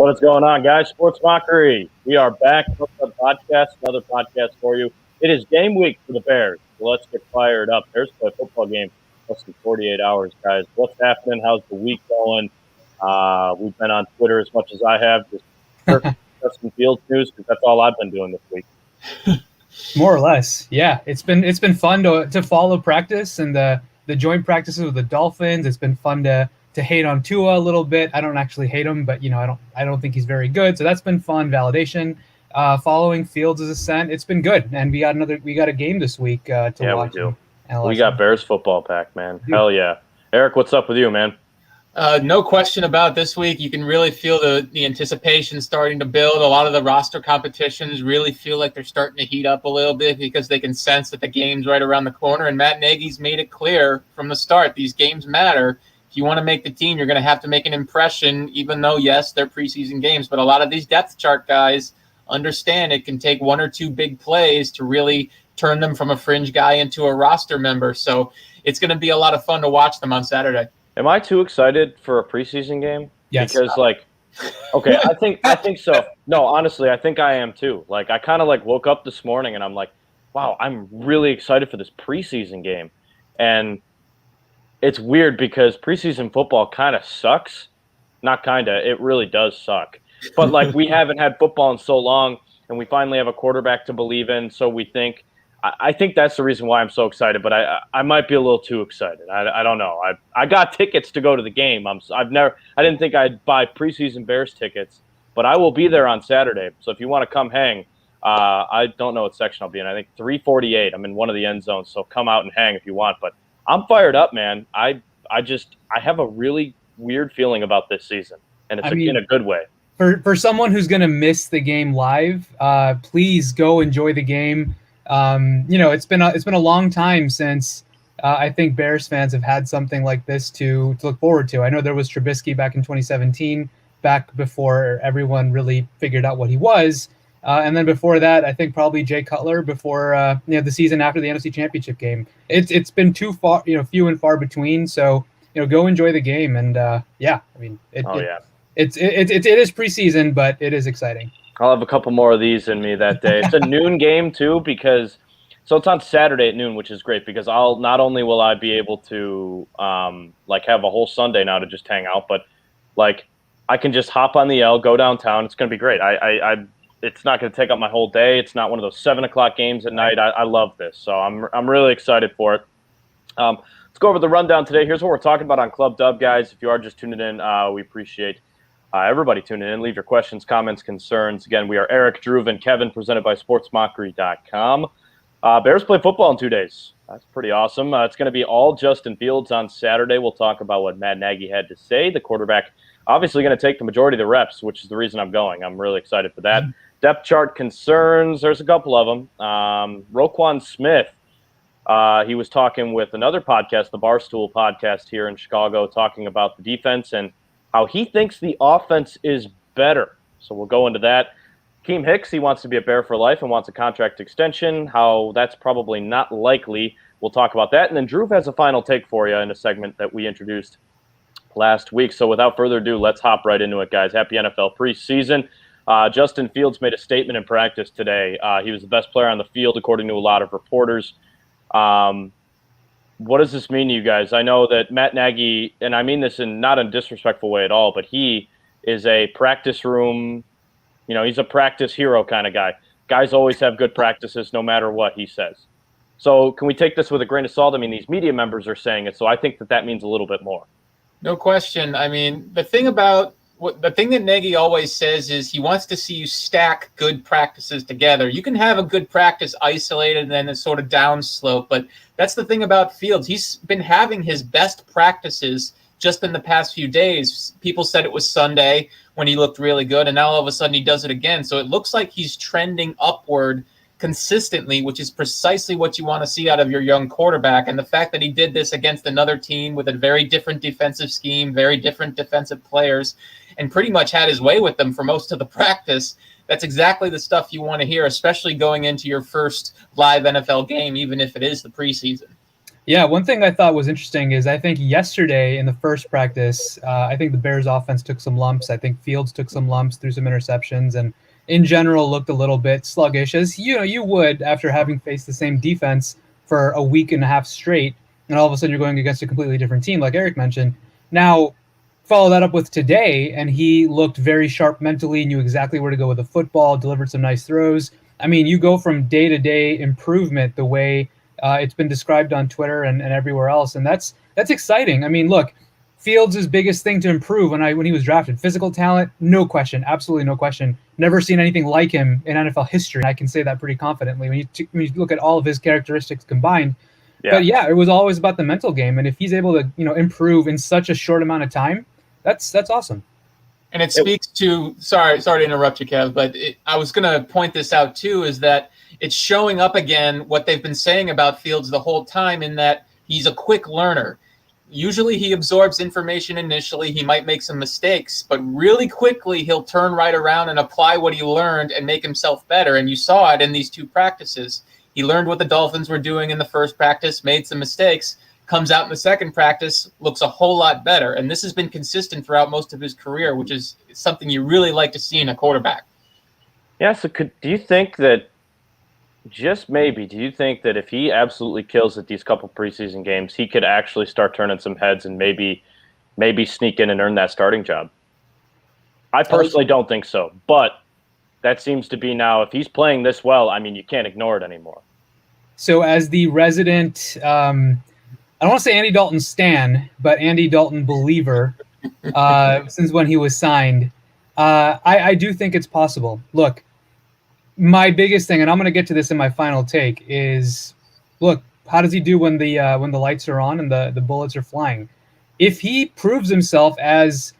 What is going on, guys? Sports Mockery. We are back with the podcast, another podcast for you. It is game week for the Bears. So let's get fired up. Bears play a football game less than 48 hours, guys. What's happening? How's the week going? We've been on Twitter as much as I have, just Justin Fields news, because that's all I've been doing this week. More or less, yeah. It's been fun to follow practice and the joint practices with the Dolphins. It's been fun to hate on Tua a little bit. I don't actually hate him, but I don't think he's very good. So that's been fun validation. Following Fields' ascent, it's been good. And we got a game this week to watch. Yeah, we do. We got Bears football pack, man. Hell yeah. Eric, what's up with you, man? No question about this week. You can really feel the anticipation starting to build. A lot of the roster competitions really feel like they're starting to heat up a little bit because they can sense that the game's right around the corner. And Matt Nagy's made it clear from the start, these games matter. If you want to make the team, you're going to have to make an impression, even though, yes, they're preseason games. But a lot of these depth chart guys understand it can take one or two big plays to really turn them from a fringe guy into a roster member. So it's going to be a lot of fun to watch them on Saturday. Am I too excited for a preseason game? Yes. Because, okay, I think so. No, honestly, I think I am too. I kind of woke up this morning and I'm like, wow, I'm really excited for this preseason game. And it's weird because preseason football kind of sucks. Not kind of. It really does suck. But, we haven't had football in so long, and we finally have a quarterback to believe in, so we think – I think that's the reason why I'm so excited, but I might be a little too excited. I don't know. I got tickets to go to the game. I didn't think I'd buy preseason Bears tickets, but I will be there on Saturday. So if you want to come hang, I don't know what section I'll be in. I think 348. I'm in one of the end zones, so come out and hang if you want. But I'm fired up, man. I have a really weird feeling about this season, and it's in a good way. For someone who's going to miss the game live, please go enjoy the game. It's been a long time since I think Bears fans have had something like this to look forward to. I know there was Trubisky back in 2017, back before everyone really figured out what he was. And then before that, I think probably Jay Cutler before the season after the NFC Championship game. It's been too far, few and far between. So go enjoy the game. And it is preseason, but it is exciting. I'll have a couple more of these in me that day. It's a noon game too, so it's on Saturday at noon, which is great because not only will I be able to have a whole Sunday now to just hang out, but I can just hop on the L, go downtown. It's going to be great. It's not going to take up my whole day. It's not one of those 7:00 games at night. I love this, so I'm really excited for it. Let's go over the rundown today. Here's what we're talking about on Club Dub, guys. If you are just tuning in, we appreciate everybody tuning in. Leave your questions, comments, concerns. Again, we are Eric, Drew, and Kevin, presented by SportsMockery.com. Bears play football in 2 days. That's pretty awesome. It's going to be all Justin Fields on Saturday. We'll talk about what Matt Nagy had to say. The quarterback obviously going to take the majority of the reps, which is the reason I'm going. I'm really excited for that. Depth chart concerns. There's a couple of them. Roquan Smith, he was talking with another podcast, the Barstool podcast here in Chicago, talking about the defense and how he thinks the offense is better. So we'll go into that. Keem Hicks, he wants to be a Bear for life and wants a contract extension. How that's probably not likely. We'll talk about that. And then Drew has a final take for you in a segment that we introduced last week. So without further ado, let's hop right into it, guys. Happy NFL preseason. Justin Fields made a statement in practice today. He was the best player on the field, according to a lot of reporters. What does this mean to you guys? I know that Matt Nagy, and I mean this in not a disrespectful way at all, but he is a practice room, he's a practice hero kind of guy. Guys always have good practices no matter what he says. So can we take this with a grain of salt? I mean, these media members are saying it, so I think that means a little bit more. No question. I mean, the thing that Nagy always says is he wants to see you stack good practices together. You can have a good practice isolated and then a sort of downslope, but that's the thing about Fields. He's been having his best practices just in the past few days. People said it was Sunday when he looked really good, and now all of a sudden he does it again. So it looks like he's trending upward consistently, which is precisely what you want to see out of your young quarterback. And the fact that he did this against another team with a very different defensive scheme, very different defensive players, and pretty much had his way with them for most of the practice, that's exactly the stuff you want to hear, especially going into your first live NFL game, even if it is the preseason. Yeah, one thing I thought was interesting is I think yesterday in the first practice, I think the Bears offense took some lumps. I think Fields took some lumps, threw some interceptions, and in general looked a little bit sluggish, as you would after having faced the same defense for a week and a half straight, and all of a sudden you're going against a completely different team, like Eric mentioned. Now, follow that up with today, and he looked very sharp mentally, knew exactly where to go with the football, delivered some nice throws. I mean, you go from day-to-day improvement the way it's been described on Twitter and everywhere else, and that's exciting. I mean, look, Fields' biggest thing to improve when he was drafted, physical talent, no question, absolutely no question. Never seen anything like him in NFL history. I can say that pretty confidently when you look at all of his characteristics combined. Yeah. But yeah, it was always about the mental game, and if he's able to improve in such a short amount of time, that's awesome. And it speaks to sorry to interrupt you, Kev, but I was going to point this out too, is that it's showing up again what they've been saying about Fields the whole time, in that he's a quick learner. Usually he absorbs information initially. He might make some mistakes, but really quickly he'll turn right around and apply what he learned and make himself better. And you saw it in these two practices. He learned what the Dolphins were doing in the first practice, made some mistakes, comes out in the second practice, looks a whole lot better. And this has been consistent throughout most of his career, which is something you really like to see in a quarterback. Yeah, so do you think that, just maybe, do you think that if he absolutely kills at these couple preseason games, he could actually start turning some heads and maybe sneak in and earn that starting job? I personally don't think so, but that seems to be now, if he's playing this well, I mean, you can't ignore it anymore. So as the resident, I don't want to say Andy Dalton stan, but Andy Dalton believer, since when he was signed, I do think it's possible. Look, my biggest thing, and I'm going to get to this in my final take, is, look, how does he do when the lights are on and the bullets are flying? If he proves himself as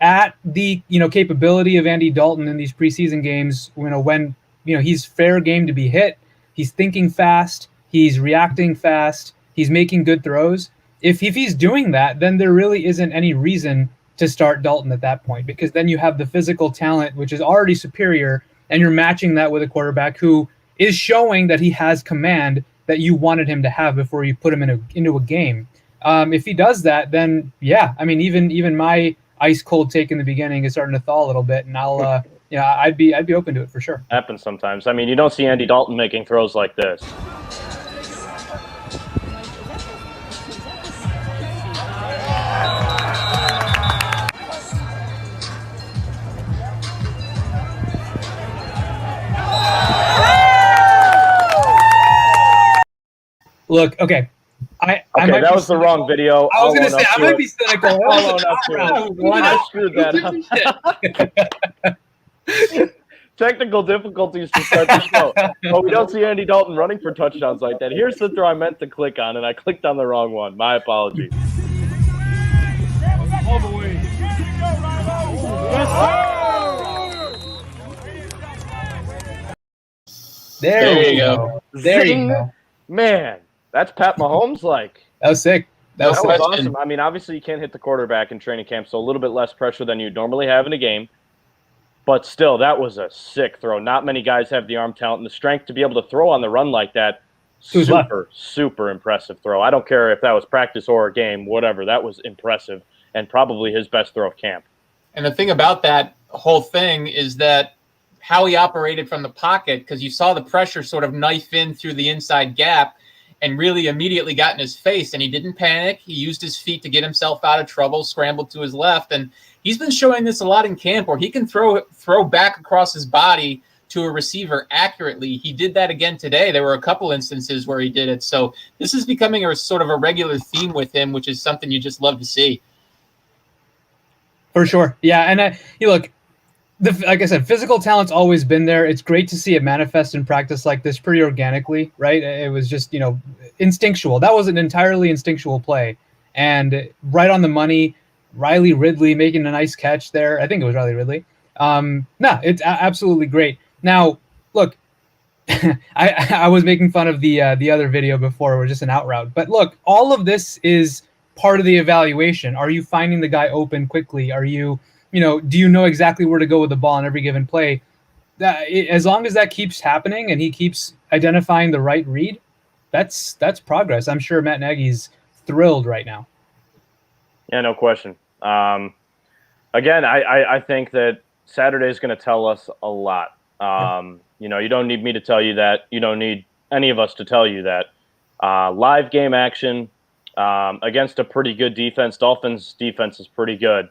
at the capability of Andy Dalton in these preseason games, when he's fair game to be hit, he's thinking fast, he's reacting fast, he's making good throws. If he's doing that, then there really isn't any reason to start Dalton at that point, because then you have the physical talent, which is already superior, and you're matching that with a quarterback who is showing that he has command that you wanted him to have before you put him into a game. If he does that, then yeah, I mean, even my ice cold take in the beginning is starting to thaw a little bit, and I'd be open to it for sure. Happens sometimes. I mean, you don't see Andy Dalton making throws like this. Look, okay. That was the wrong video. I was going to say, I might be cynical. I screwed that up. Technical difficulties to start the show. But we don't see Andy Dalton running for touchdowns like that. Here's the throw I meant to click on, and I clicked on the wrong one. My apologies. There you go. There you go. Man, that's Pat Mahomes like. That was sick. That was awesome. I mean, obviously you can't hit the quarterback in training camp, so a little bit less pressure than you'd normally have in a game. But still, that was a sick throw. Not many guys have the arm talent and the strength to be able to throw on the run like that. Super impressive throw. I don't care if that was practice or a game, whatever. That was impressive and probably his best throw of camp. And the thing about that whole thing is that how he operated from the pocket, because you saw the pressure sort of knife in through the inside gap and really immediately got in his face, and he didn't panic. He used his feet to get himself out of trouble, scrambled to his left, and he's been showing this a lot in camp where he can throw back across his body to a receiver accurately. He did that again today. There were a couple instances where he did it. So this is becoming a sort of a regular theme with him, which is something you just love to see. For sure. Yeah, and look, like I said, physical talent's always been there. It's great to see it manifest in practice like this pretty organically, right? It was just, instinctual. That was an entirely instinctual play. And right on the money, Riley Ridley making a nice catch there. I think it was Riley Ridley. It's absolutely great. Now, look, I was making fun of the other video before, where just an out route. But look, all of this is part of the evaluation. Are you finding the guy open quickly? Are you do you know exactly where to go with the ball on every given play? As long as that keeps happening and he keeps identifying the right read, that's progress. I'm sure Matt Nagy's thrilled right now. Yeah, no question. Again, I think that Saturday is going to tell us a lot. You know, you don't need me to tell you that. You don't need any of us to tell you that. Live game action against a pretty good defense. Dolphins defense is pretty good.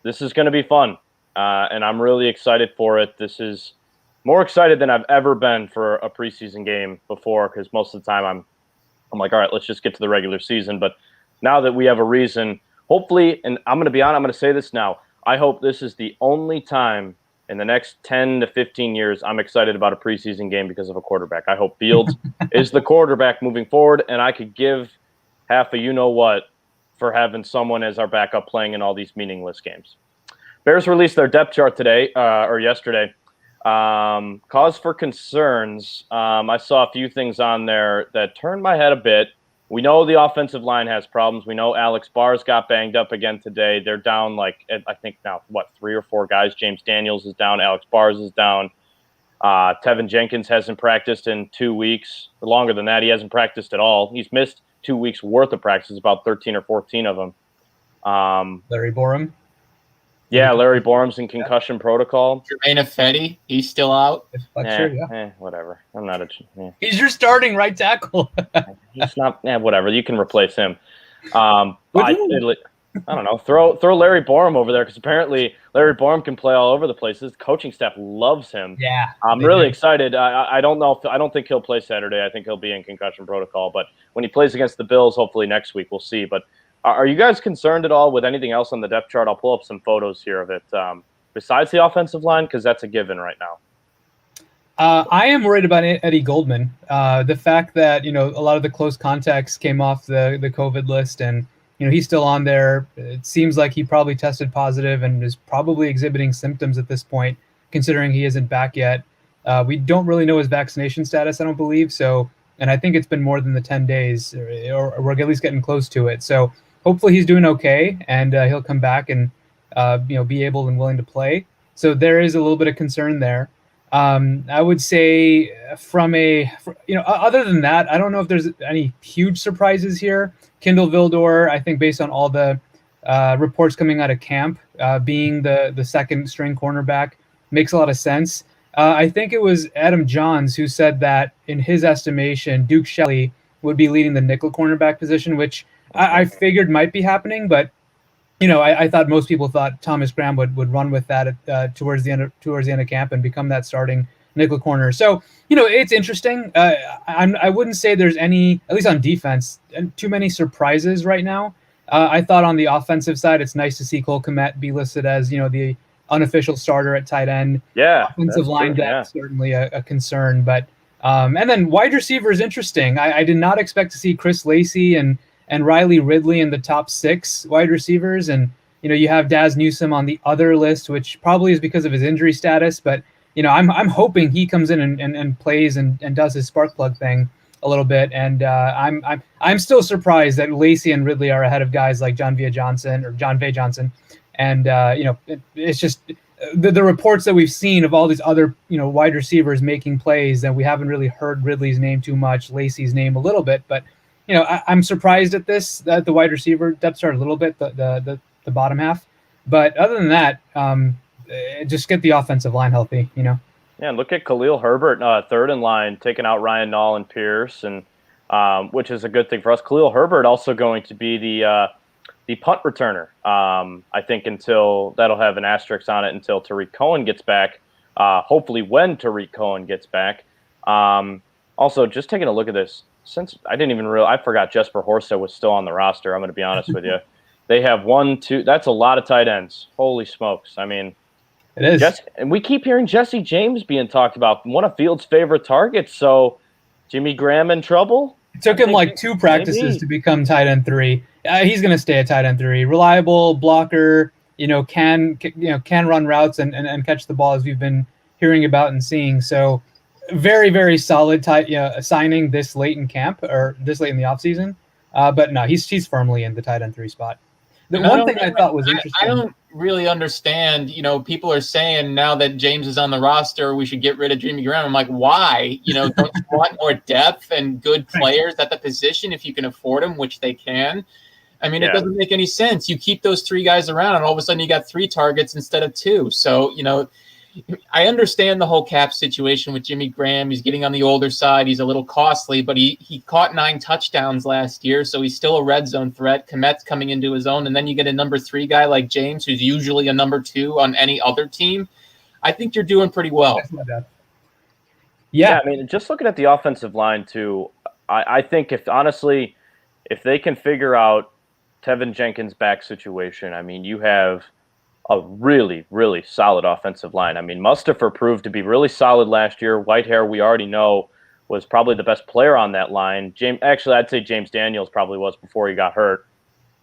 This is going to be fun, and I'm really excited for it. This is more excited than I've ever been for a preseason game before, because most of the time I'm like, all right, let's just get to the regular season. But now that we have a reason, hopefully, and I'm going to say this now, I hope this is the only time in the next 10 to 15 years I'm excited about a preseason game because of a quarterback. I hope Fields is the quarterback moving forward, and I could give half a you-know-what for having someone as our backup playing in all these meaningless games. Bears released their depth chart today, or yesterday. Cause for concerns. I saw a few things on there that turned my head a bit. We know the offensive line has problems. We know Alex Barr's got banged up again today. They're down, like, I think now, 3 or 4 guys. James Daniels is down. Alex Barr's is down. Tevin Jenkins hasn't practiced in 2 weeks. Or longer than that, he hasn't practiced at all. He's missed 2 weeks worth of practices, about 13 or 14 of them. Larry Borum. Yeah, Larry Borum's in concussion protocol. Jermaine Ifedi, he's still out. Whatever. I'm not He's your starting right tackle. He's not. Whatever. You can replace him. I don't know. Throw Larry Borum over there, because apparently Larry Borum can play all over the place. His coaching staff loves him. Yeah, I'm really excited. I don't think he'll play Saturday. I think he'll be in concussion protocol. But when he plays against the Bills, hopefully next week, we'll see. But are you guys concerned at all with anything else on the depth chart? I'll pull up some photos here of it. Besides the offensive line, because that's a given right now. I am worried about Eddie Goldman. The fact that, a lot of the close contacts came off the COVID list, and he's still on there. It seems like he probably tested positive and is probably exhibiting symptoms at this point, considering he isn't back yet. We don't really know his vaccination status, I don't believe. So, and I think it's been more than the 10 days, or we're at least getting close to it. So hopefully he's doing okay, and he'll come back and be able and willing to play. So there is a little bit of concern there. I would say other than that, I don't know if there's any huge surprises here. Kindle Vildor, I think based on all the reports coming out of camp, being the second string cornerback, makes a lot of sense. I think it was Adam Johns who said that in his estimation, Duke Shelley would be leading the nickel cornerback position, which I figured might be happening, but I thought most people thought Thomas Graham would run with that towards the end of camp and become that starting nickel corner. So it's interesting. I wouldn't say there's any, at least on defense, too many surprises right now. I thought on the offensive side, it's nice to see Cole Kmet be listed as the unofficial starter at tight end. Yeah, offensive line depth certainly a concern, but and then wide receiver is interesting. I did not expect to see Chris Lacey and Riley Ridley in the top 6 wide receivers. And, you have Daz Newsome on the other list, which probably is because of his injury status. But, I'm hoping he comes in and plays and does his spark plug thing a little bit. And I'm still surprised that Lacey and Ridley are ahead of guys like John Vay Johnson. And, it's just the reports that we've seen of all these other, wide receivers making plays, that we haven't really heard Ridley's name too much, Lacey's name a little bit. But I'm surprised at this, that the wide receiver depth chart a little bit, the bottom half. But other than that, just get the offensive line healthy, Yeah, and look at Khalil Herbert, third in line, taking out Ryan Nall and Pierce, and which is a good thing for us. Khalil Herbert also going to be the punt returner. I think until that'll have an asterisk on it until Tariq Cohen gets back. Hopefully, when Tariq Cohen gets back. Also, just taking a look at this. Since I didn't even realize, I forgot Jesper Horsted was still on the roster. I'm going to be honest with you. They have 1, 2. That's a lot of tight ends. Holy smokes! I mean, it is. And we keep hearing Jesse James being talked about, one of Fields' favorite targets. So, Jimmy Graham in trouble. It took him like 2 practices to become tight end 3. He's going to stay at tight end 3. Reliable blocker. Can run routes and catch the ball, as we've been hearing about and seeing. So. Very, very solid signing this late in camp, or this late in the offseason. But no, he's firmly in the tight end 3 spot. The one thing I thought was interesting. really understand, people are saying now that James is on the roster, we should get rid of Jimmy Graham. I'm like, why? Don't you want more depth and good players at the position if you can afford them, which they can? I mean, It doesn't make any sense. You keep those 3 guys around, and all of a sudden you got 3 targets instead of 2. So, I understand the whole cap situation with Jimmy Graham. He's getting on the older side. He's a little costly, but he caught 9 touchdowns last year, so he's still a red zone threat. Komet's coming into his own, and then you get a number 3 guy like James, who's usually a number 2 on any other team. I think you're doing pretty well. Yeah, I mean, just looking at the offensive line too, I think if they can figure out Tevin Jenkins' back situation, I mean, you have a really, really solid offensive line. I mean, Mustafa proved to be really solid last year. Whitehair, we already know, was probably the best player on that line. I'd say James Daniels probably was before he got hurt.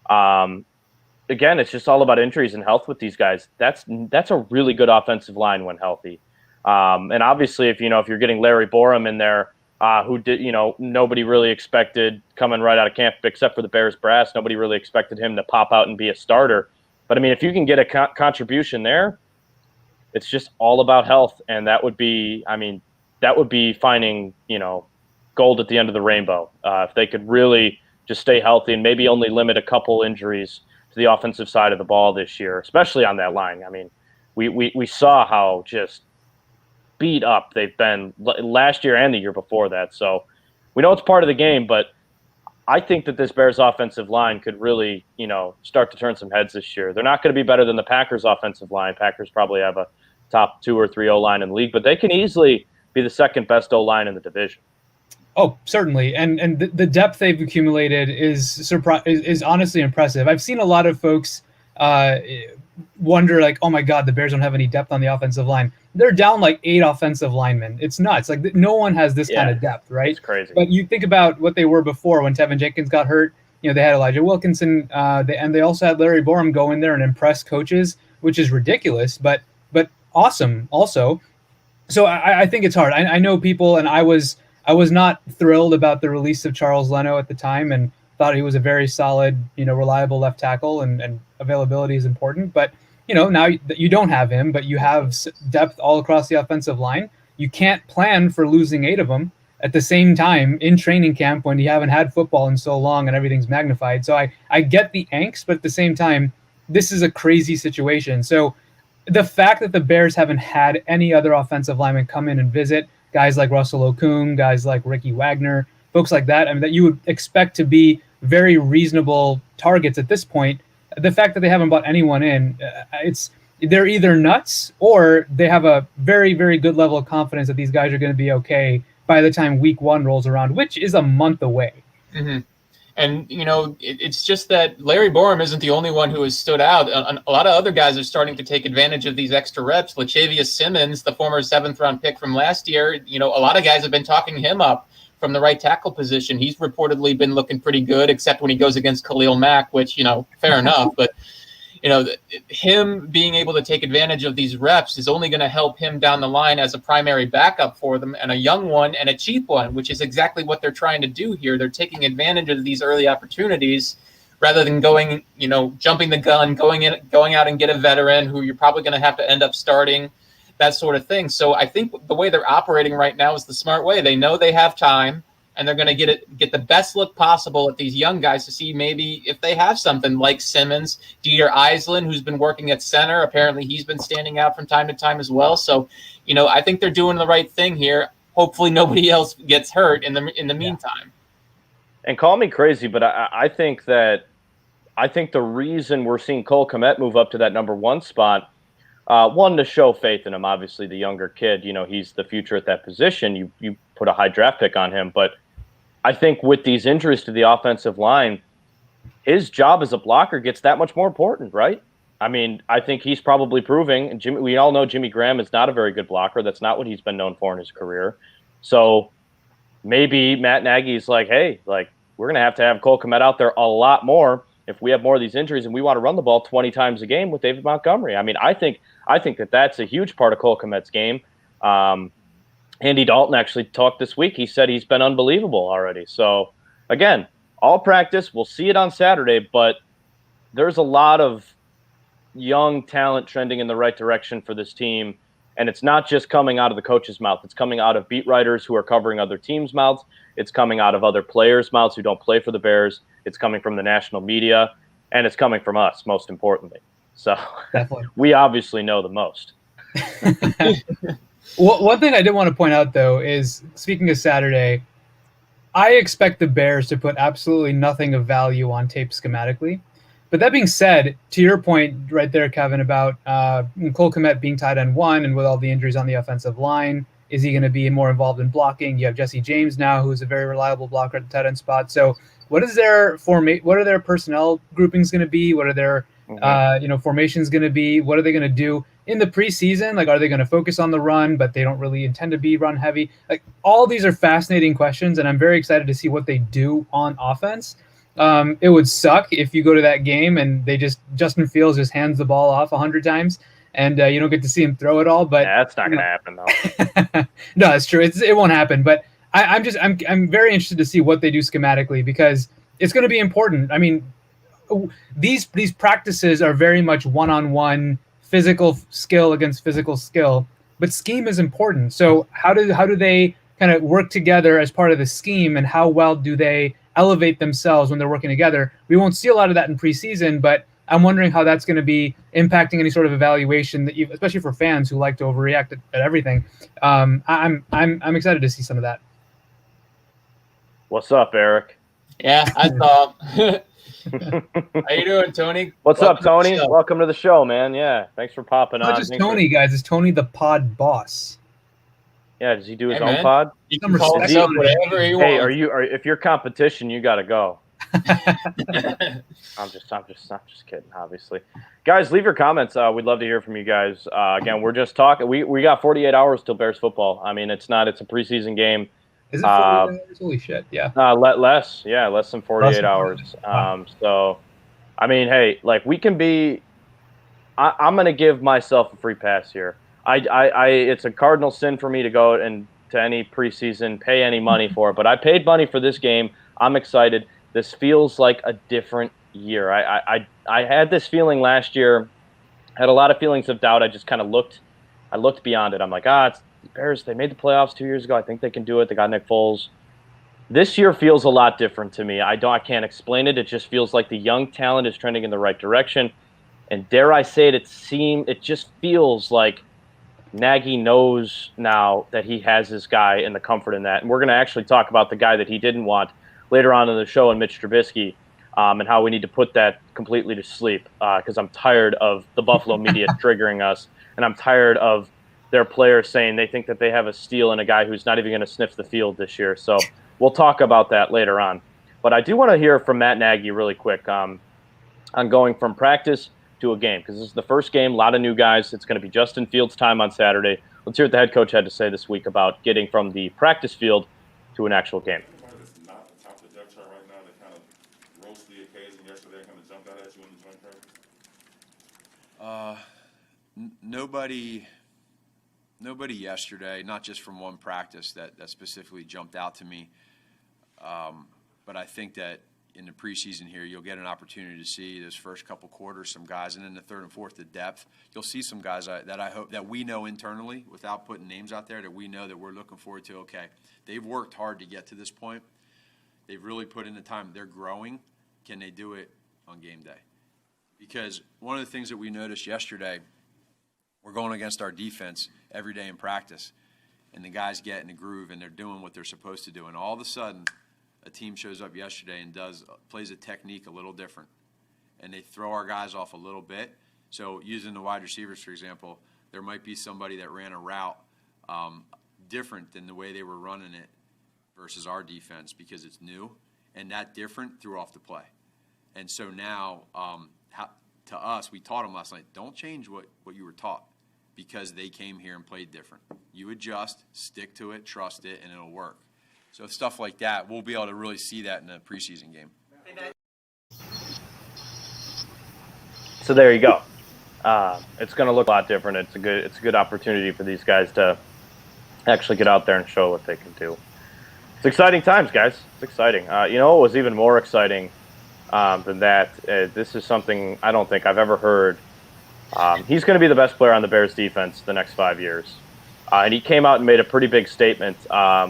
Again, it's just all about injuries and health with these guys. That's a really good offensive line when healthy. And obviously, if you're getting Larry Borum in there, who did nobody really expected coming right out of camp except for the Bears brass. Nobody really expected him to pop out and be a starter. But, I mean, if you can get a contribution there, it's just all about health. And that would be finding, gold at the end of the rainbow. If they could really just stay healthy and maybe only limit a couple injuries to the offensive side of the ball this year, especially on that line. I mean, we saw how just beat up they've been last year and the year before that. So we know it's part of the game, but I think that this Bears offensive line could really, start to turn some heads this year. They're not going to be better than the Packers offensive line. Packers probably have a top 2 or 3 O-line in the league, but they can easily be the second best O-line in the division. Oh, certainly. And the depth they've accumulated is honestly impressive. I've seen a lot of folks wonder, like, oh my God, the Bears don't have any depth on the offensive line. They're down like 8 offensive linemen. It's nuts. Like, no one has this kind of depth, right? It's crazy. But you think about what they were before when Tevin Jenkins got hurt. They had Elijah Wilkinson, and they also had Larry Borum go in there and impress coaches, which is ridiculous, but awesome also. So I think it's hard. I know people, and I was not thrilled about the release of Charles Leno at the time, and thought he was a very solid, reliable left tackle, and availability is important. But now you don't have him, but you have depth all across the offensive line. You can't plan for losing 8 of them at the same time in training camp when you haven't had football in so long and everything's magnified. So I get the angst, but at the same time, this is a crazy situation. So the fact that the Bears haven't had any other offensive linemen come in and visit, guys like Russell Okung, guys like Ricky Wagner, folks like that, I mean, that you would expect to be very reasonable targets at this point, the fact that they haven't brought anyone in, they're either nuts or they have a very, very good level of confidence that these guys are going to be okay by the time week 1 rolls around, which is a month away. Mm-hmm. And, it's just that Larry Borum isn't the only one who has stood out. A lot of other guys are starting to take advantage of these extra reps. Latavius Simmons, the former 7th-round pick from last year, a lot of guys have been talking him up from the right tackle position. He's reportedly been looking pretty good, except when he goes against Khalil Mack, which, fair enough. But, him being able to take advantage of these reps is only going to help him down the line as a primary backup for them, and a young one and a cheap one, which is exactly what they're trying to do here. They're taking advantage of these early opportunities rather than going, jumping the gun, going out and get a veteran who you're probably going to have to end up starting, that sort of thing. So I think the way they're operating right now is the smart way. They know they have time, and they're going to get the best look possible at these young guys to see maybe if they have something like Simmons, Dieter Eisland, who's been working at center. Apparently he's been standing out from time to time as well. So, I think they're doing the right thing here. Hopefully nobody else gets hurt in the meantime. And call me crazy, but I think the reason we're seeing Cole Kmet move up to that number 1 spot, one, to show faith in him. Obviously, the younger kid, he's the future at that position. You put a high draft pick on him. But I think with these injuries to the offensive line, his job as a blocker gets that much more important, right? I mean, I think he's probably proving, and we all know Jimmy Graham is not a very good blocker. That's not what he's been known for in his career. So maybe Matt Nagy's like, hey, we're going to have Cole Kmet out there a lot more if we have more of these injuries and we want to run the ball 20 times a game with David Montgomery. I mean, I think that's a huge part of Cole Kmet's game. Andy Dalton actually talked this week. He said he's been unbelievable already. So, again, all practice. We'll see it on Saturday, but there's a lot of young talent trending in the right direction for this team. And it's not just coming out of the coach's mouth. It's coming out of beat writers who are covering other teams' mouths. It's coming out of other players' mouths who don't play for the Bears. It's coming from the national media. And it's coming from us, most importantly. So we obviously know the most. One thing I did want to point out, though, is speaking of Saturday, I expect the Bears to put absolutely nothing of value on tape schematically. But that being said, to your point right there, Kevin, about Cole Kmet being tight end 1 and with all the injuries on the offensive line, is he going to be more involved in blocking? You have Jesse James now, who's a very reliable blocker at the tight end spot. So what are their personnel groupings going to be? What are their formations going to be? What are they going to do in the preseason? Like, are they going to focus on the run, but they don't really intend to be run heavy? Like, all these are fascinating questions, and I'm very excited to see what they do on offense. It would suck if you go to that game and Justin Fields just hands the ball off 100 times and you don't get to see him throw it all. But yeah, that's not going to happen, though. No, it's true. It won't happen. But I'm very interested to see what they do schematically, because it's going to be important. I mean, these practices are very much one-on-one physical skill against physical skill, but scheme is important. So how do they kind of work together as part of the scheme, and how well do they elevate themselves when they're working together? We won't see a lot of that in preseason, but I'm wondering how that's going to be impacting any sort of evaluation that especially for fans who like to overreact at everything. I'm excited to see some of that. What's up, Eric? Yeah, I saw. How you doing, Tony? What's up, Tony? Welcome to the show, man. Yeah, thanks for popping on. Not just Tony, guys. It's Tony the pod boss. Yeah, does he do his own pod? You can call himself whatever he wants. Hey, if you're competition, you got to go. I'm just kidding, obviously. Guys, leave your comments. We'd love to hear from you guys. Again, we're just talking. We got 48 hours till Bears football. I mean, it's a preseason game. Is it 48 hours? Holy shit, yeah. Less than 48 hours. Wow. So, I mean, hey, like, we can be. I'm going to give myself a free pass here. It's a cardinal sin for me to go and to any preseason, pay any money for it. But I paid money for this game. I'm excited. This feels like a different year. I had this feeling last year. Had a lot of feelings of doubt. I just kind of looked beyond it. I'm like, it's the Bears. They made the playoffs 2 years ago. I think they can do it. They got Nick Foles. This year feels a lot different to me. I can't explain it. It just feels like the young talent is trending in the right direction. And dare I say it, it just feels like Nagy knows now that he has his guy and the comfort in that. And we're going to actually talk about the guy that he didn't want later on in the show, and Mitch Trubisky, and how we need to put that completely to sleep, because I'm tired of the Buffalo media triggering us, and I'm tired of their players saying they think that they have a steal in a guy who's not even going to sniff the field this year. So we'll talk about that later on. But I do want to hear from Matt Nagy really quick on going from practice to a game, because this is the first game, a lot of new guys. It's going to be Justin Fields' time on Saturday. Let's hear what the head coach had to say this week about getting from the practice field to an actual game. Nobody yesterday, not just from one practice that specifically jumped out to me. But I think that in the preseason here, you'll get an opportunity to see those first couple quarters, some guys, and then the third and fourth, the depth. You'll see some guys that I hope that we know internally, without putting names out there, that we know that we're looking forward to. Okay, they've worked hard to get to this point. They've really put in the time. They're growing. Can they do it on game day? Because one of the things that we noticed yesterday, we're going against our defense every day in practice, and the guys get in the groove and they're doing what they're supposed to do. And all of a sudden, a team shows up yesterday and plays a technique a little different, and they throw our guys off a little bit. So using the wide receivers, for example, there might be somebody that ran a route different than the way they were running it versus our defense, because it's new, and that different threw off the play. And so now, to us, we taught them last night, don't change what you were taught, because they came here and played different. You adjust, stick to it, trust it, and it'll work. So stuff like that, we'll be able to really see that in a preseason game. So there you go. It's going to look a lot different. It's a good opportunity for these guys to actually get out there and show what they can do. It's exciting times, guys. It's exciting. It was even more exciting than that. This is something I don't think I've ever heard He's going to be the best player on the Bears defense the next 5 years. And he came out and made a pretty big statement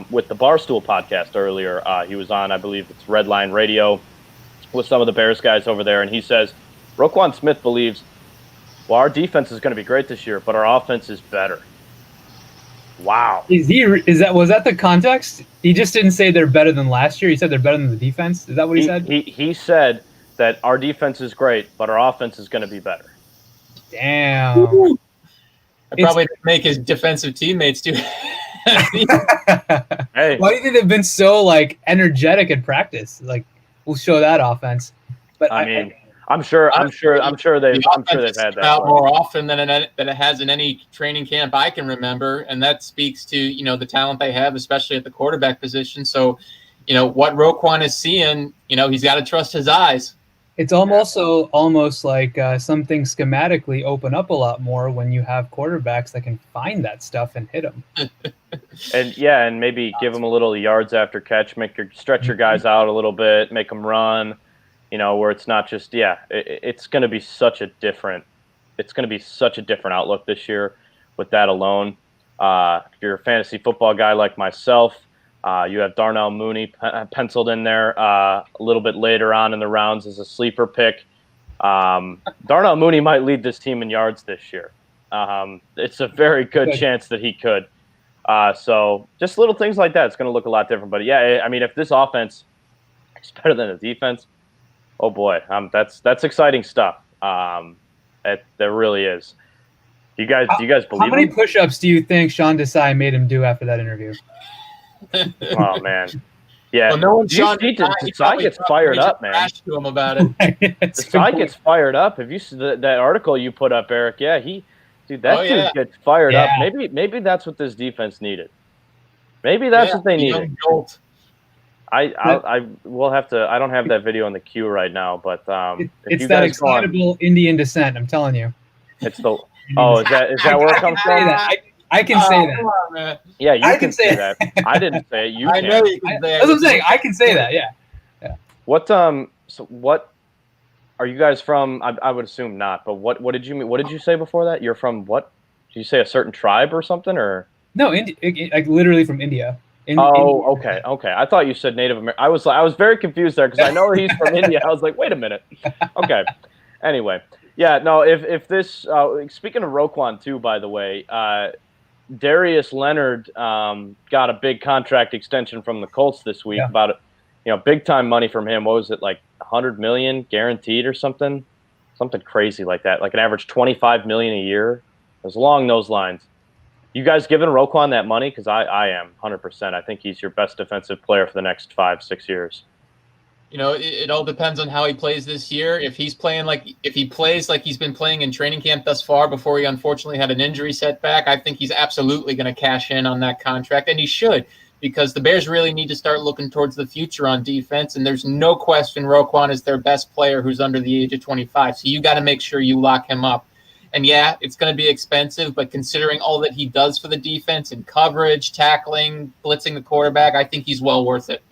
with the Barstool podcast earlier. He was on, I believe it's Red Line Radio, with some of the Bears guys over there. And he says, Roquan Smith believes, well, our defense is going to be great this year, but our offense is better. Wow. Was that the context? He just didn't say they're better than last year. He said they're better than the defense. Is that what he said? He said that our defense is great, but our offense is going to be better. Damn. I probably didn't make his defensive teammates do. Hey, why do you think they've been so like energetic in practice? Like, we'll show that offense. But I'm sure they've had that out more often than it has in any training camp I can remember, and that speaks to the talent they have, especially at the quarterback position. So, what Roquan is seeing, he's got to trust his eyes. It's almost like some things schematically open up a lot more when you have quarterbacks that can find that stuff and hit them. and maybe give them a little yards after catch, stretch your guys out a little bit, make them run. Where it's not just it's going to be such a different outlook this year with that alone. If you're a fantasy football guy like myself, you have Darnell Mooney penciled in there a little bit later on in the rounds as a sleeper pick. Darnell Mooney might lead this team in yards this year. It's a very good chance that he could. So just little things like that. It's going to look a lot different. But if this offense is better than the defense, oh boy, that's exciting stuff. There really is. Do you guys believe? How many push-ups do you think Sean Desai made him do after that interview? Oh man, yeah. Well, no one. Desai gets fired up, man. To him about it. Desai gets fired up. Have you seen that article you put up, Eric? Yeah, dude gets fired up. Maybe that's what this defense needed. Maybe that's what they needed. I will have to. I don't have that video in the queue right now, but it's that excitable Indian descent. I'm telling you. It's the. Oh, is that where it comes from? I can say that. On, yeah, you can say that. I didn't say it. I know you can say it. That's what I'm saying. I can say that. Yeah. What what are you guys from? I would assume not. But what did you mean? What did you say before that? You're from what? Did you say a certain tribe or something or? No, like literally from India. Okay. I thought you said Native American. I was very confused there because I know he's from India. I was like, wait a minute. Okay. Anyway, yeah, no. If this speaking of Roquan too, by the way, Darius Leonard got a big contract extension from the Colts this week. About big time money from him. What was it, like $100 million guaranteed or something crazy like that? Like an average $25 million a year. It was along those lines. You guys giving Roquan that money? Because I am 100%. I think he's your best defensive player for the next 5-6 years. It all depends on how he plays this year. If he plays like he's been playing in training camp thus far before he unfortunately had an injury setback, I think he's absolutely going to cash in on that contract, and he should, because the Bears really need to start looking towards the future on defense, and there's no question Roquan is their best player who's under the age of 25, so you got to make sure you lock him up. And yeah, it's going to be expensive, but considering all that he does for the defense in coverage, tackling, blitzing the quarterback, I think he's well worth it.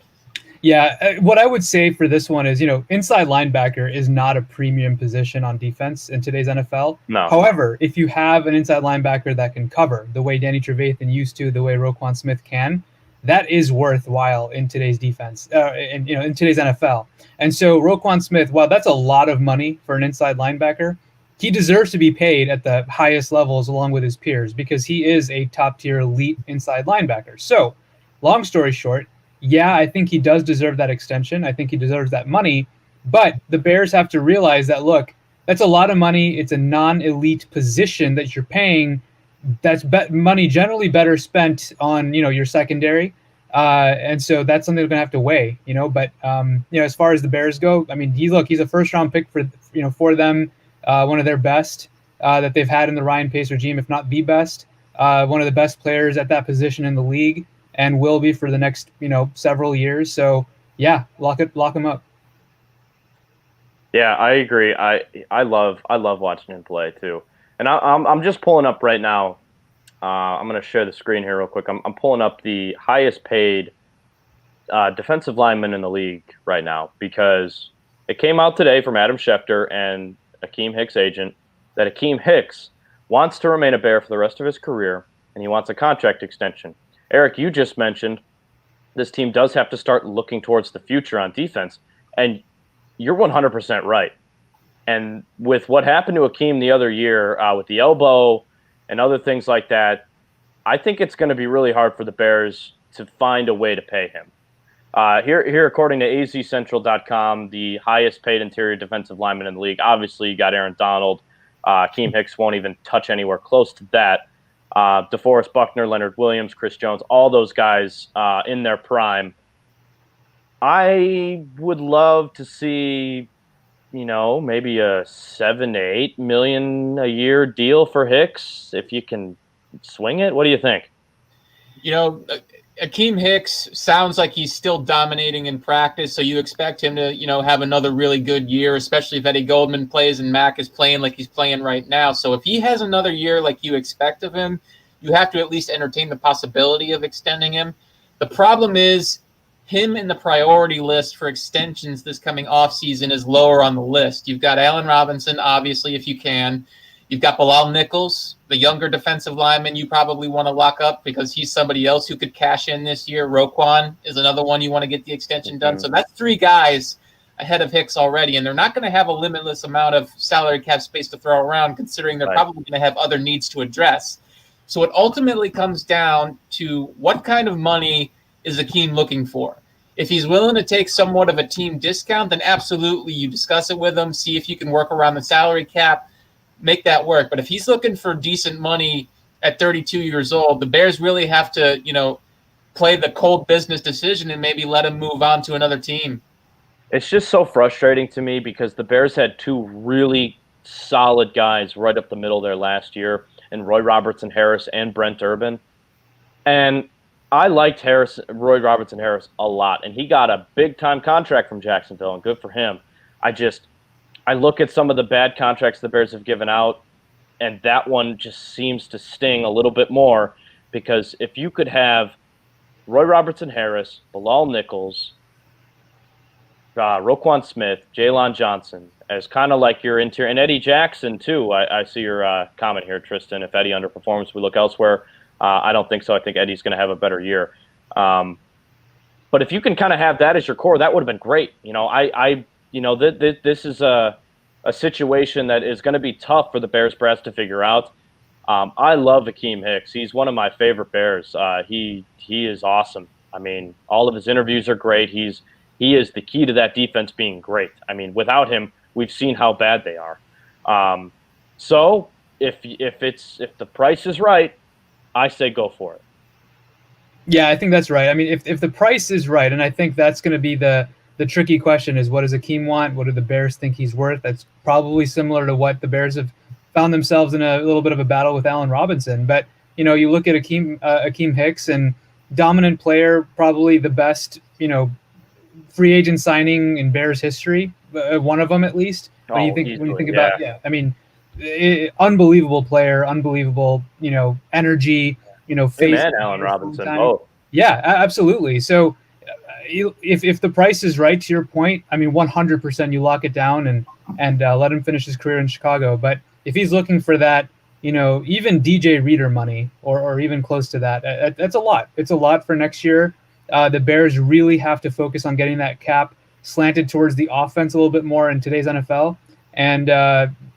Yeah, what I would say for this one is, inside linebacker is not a premium position on defense in today's NFL. No. However, if you have an inside linebacker that can cover the way Danny Trevathan used to, the way Roquan Smith can, that is worthwhile in today's defense, in today's NFL. And so Roquan Smith, while that's a lot of money for an inside linebacker, he deserves to be paid at the highest levels along with his peers because he is a top-tier elite inside linebacker. So, long story short, yeah, I think he does deserve that extension. I think he deserves that money. But the Bears have to realize that, look, that's a lot of money. It's a non-elite position that you're paying. That's money generally better spent on, your secondary. And so that's something they're going to have to weigh, But, as far as the Bears go, I mean, he's a first-round pick for them. One of their best that they've had in the Ryan Pace regime, if not the best. One of the best players at that position in the league, and will be for the next several years. So yeah, lock him up. Yeah, I agree. I love watching him play too. And I'm just pulling up right now. I'm going to share the screen here real quick. I'm pulling up the highest paid defensive lineman in the league right now because it came out today from Adam Schefter and Akeem Hicks' agent that Akeem Hicks wants to remain a Bear for the rest of his career, and he wants a contract extension. Eric, you just mentioned this team does have to start looking towards the future on defense, and you're 100% right. And with what happened to Akeem the other year with the elbow and other things like that, I think it's going to be really hard for the Bears to find a way to pay him. Here, according to azcentral.com, the highest paid interior defensive lineman in the league, obviously you got Aaron Donald. Akeem Hicks won't even touch anywhere close to that. DeForest Buckner, Leonard Williams, Chris Jones, all those guys in their prime. I would love to see, maybe a $7 to $8 million a year deal for Hicks if you can swing it. What do you think? Akeem Hicks sounds like he's still dominating in practice, so you expect him to, have another really good year, especially if Eddie Goldman plays and Mack is playing like he's playing right now. So if he has another year like you expect of him, you have to at least entertain the possibility of extending him. The problem is him in the priority list for extensions this coming offseason is lower on the list. You've got Allen Robinson, obviously, if you can. You've got Bilal Nichols, the younger defensive lineman you probably want to lock up because he's somebody else who could cash in this year. Roquan is another one you want to get the extension done. So that's 3 guys ahead of Hicks already, and they're not going to have a limitless amount of salary cap space to throw around considering they're probably going to have other needs to address. So it ultimately comes down to what kind of money is Akeem looking for. If he's willing to take somewhat of a team discount, then absolutely you discuss it with him, see if you can work around the salary cap, make that work. But if he's looking for decent money at 32 years old, the Bears really have to, play the cold business decision and maybe let him move on to another team. It's just so frustrating to me because the Bears had 2 really solid guys right up the middle there last year, and Roy Robertson Harris and Brent Urban. And I liked Roy Robertson Harris a lot, and he got a big-time contract from Jacksonville, and good for him. I look at some of the bad contracts the Bears have given out, and that one just seems to sting a little bit more because if you could have Roy Robertson Harris, Bilal Nichols, Roquan Smith, Jaylon Johnson as kind of like your interior, and Eddie Jackson too. I see your comment here, Tristan. If Eddie underperforms, we look elsewhere. I don't think so. I think Eddie's going to have a better year. But if you can kind of have that as your core, that would have been great. This is a situation that is going to be tough for the Bears brass to figure out. I love Akeem Hicks. He's one of my favorite Bears. He is awesome. I mean, all of his interviews are great. He is the key to that defense being great. I mean, without him, we've seen how bad they are. So if the price is right, I say go for it. Yeah, I think that's right. I mean, if the price is right, and I think that's going to be the tricky question is what does Akeem want? What do the Bears think he's worth? That's probably similar to what the Bears have found themselves in a little bit of a battle with Allen Robinson. But, you look at Akeem Hicks and dominant player, probably the best, free agent signing in Bears history, one of them at least. When you think about, I mean, unbelievable player, unbelievable, energy, face. And Allen Robinson, both. Yeah, absolutely. So if the price is right, to your point, I mean, 100% you lock it down and let him finish his career in Chicago. But if he's looking for that, even DJ Reader money or even close to that, that's a lot. It's a lot for next year. The Bears really have to focus on getting that cap slanted towards the offense a little bit more in today's NFL. And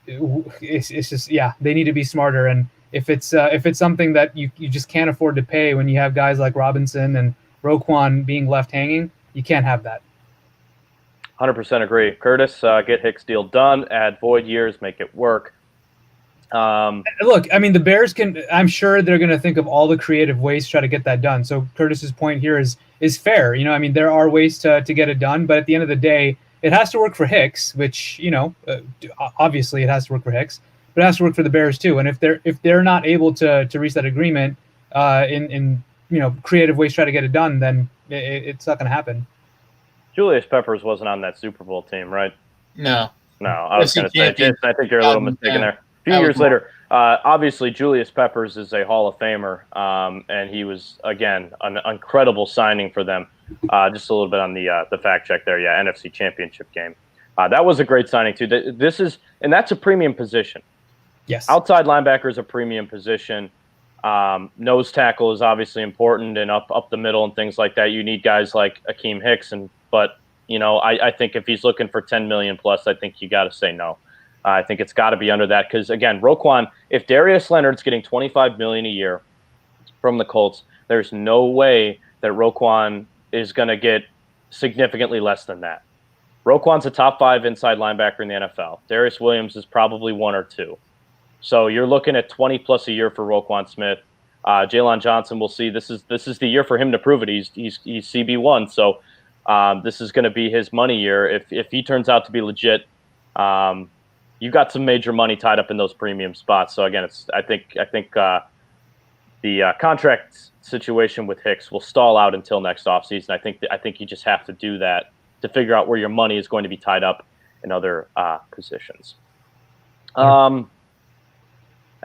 it's just, they need to be smarter. And if it's something that you just can't afford to pay when you have guys like Robinson and Roquan being left hanging, you can't have that. 100% agree. Curtis, get Hicks deal done, add void years, make it work. Look, I mean, the Bears I'm sure they're going to think of all the creative ways to try to get that done. So Curtis's point here is fair. I mean, there are ways to get it done, but at the end of the day, it has to work for Hicks, which, obviously it has to work for Hicks, but it has to work for the Bears too. And if they're not able to reach that agreement in creative ways to try to get it done, then it's not going to happen. Julius Peppers wasn't on that Super Bowl team, right? No. I was going to say, Jason, I think you're a little mistaken there. A few years later, obviously Julius Peppers is a Hall of Famer, and he was, again, an incredible signing for them. Just a little bit on the fact check there. Yeah, NFC Championship game. That was a great signing, too. That's a premium position. Yes. Outside linebacker is a premium position. Nose tackle is obviously important, and up the middle and things like that. You need guys like Akeem Hicks, but I think if he's looking for 10 million plus, I think you got to say no. I think it's got to be under that because again, Roquan. If Darius Leonard's getting 25 million a year from the Colts, there's no way that Roquan is going to get significantly less than that. Roquan's a top 5 inside linebacker in the NFL. Darius Williams is probably 1 or 2. So you're looking at 20 plus a year for Roquan Smith. Jalen Johnson, we'll see. This is the year for him to prove it. He's CB1, so this is going to be his money year. If he turns out to be legit, you've got some major money tied up in those premium spots. So again, I think the contract situation with Hicks will stall out until next offseason. I think you just have to do that to figure out where your money is going to be tied up in other positions.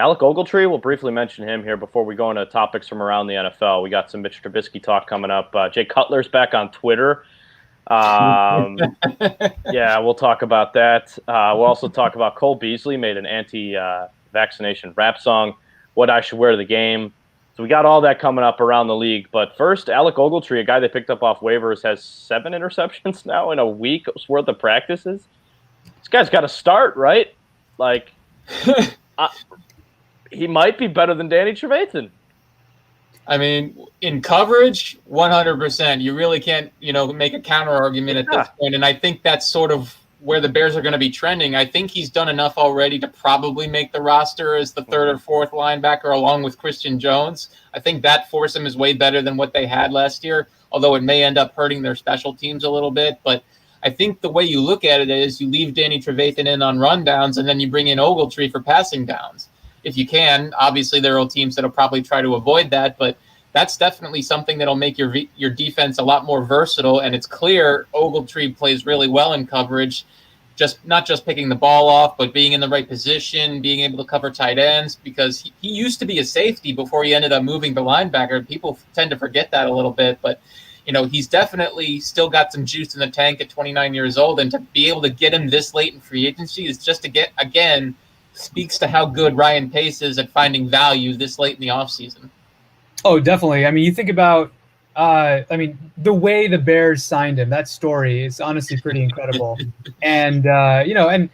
Alec Ogletree, we'll briefly mention him here before we go into topics from around the NFL. We got some Mitch Trubisky talk coming up. Jay Cutler's back on Twitter. Yeah, we'll talk about that. We'll also talk about Cole Beasley made an anti-vaccination rap song, What I Should Wear to the Game. So we got all that coming up around the league. But first, Alec Ogletree, a guy they picked up off waivers, has 7 interceptions now in a week's worth of practices. This guy's got to start, right? Like, he might be better than Danny Trevathan. I mean, in coverage, 100%. You really can't, make a counter argument at this point. And I think that's sort of where the Bears are going to be trending. I think he's done enough already to probably make the roster as the 3rd or 4th linebacker along with Christian Jones. I think that foursome is way better than what they had last year, although it may end up hurting their special teams a little bit. But I think the way you look at it is you leave Danny Trevathan in on rundowns and then you bring in Ogletree for passing downs. If you can, obviously there are teams that will probably try to avoid that, but that's definitely something that'll make your defense a lot more versatile. And it's clear Ogletree plays really well in coverage, not just picking the ball off, but being in the right position, being able to cover tight ends, because he used to be a safety before he ended up moving to linebacker. People tend to forget that a little bit, but he's definitely still got some juice in the tank at 29 years old, and to be able to get him this late in free agency is just to get, again, speaks to how good Ryan Pace is at finding value this late in the offseason. Oh, definitely. I mean, you think about, the way the Bears signed him, that story is honestly pretty incredible. And, and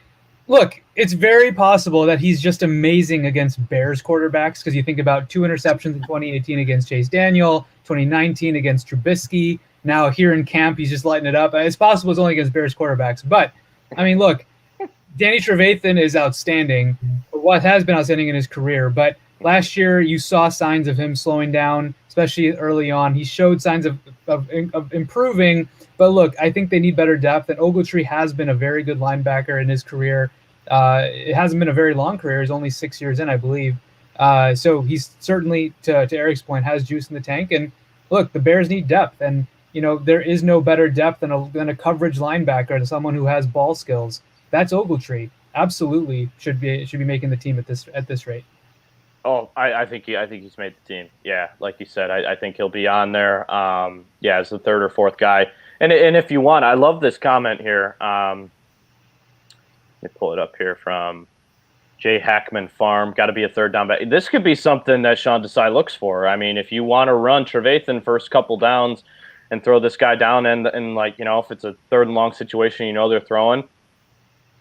look, it's very possible that he's just amazing against Bears quarterbacks, because you think about 2 interceptions in 2018 against Chase Daniel, 2019 against Trubisky. Now here in camp, he's just lighting it up. It's possible it's only against Bears quarterbacks. But, look, Danny Trevathan is outstanding, what has been outstanding in his career. But last year, you saw signs of him slowing down, especially early on. He showed signs of improving. But look, I think they need better depth. And Ogletree has been a very good linebacker in his career. It hasn't been a very long career. He's only 6 years in, I believe. So he's certainly, to Eric's point, has juice in the tank. And look, the Bears need depth. And, there is no better depth than a coverage linebacker, than someone who has ball skills. That's Ogletree. Absolutely should be making the team at this rate. Oh, I think he's made the team. Yeah, like you said, I think he'll be on there. As the 3rd or 4th guy. And if you want, I love this comment here. Let me pull it up here from Jay Hackman Farm. Got to be a 3rd down back. This could be something that Sean Desai looks for. I mean, if you want to run Trevathan first couple downs and throw this guy down, and if it's a 3rd and long situation, they're throwing.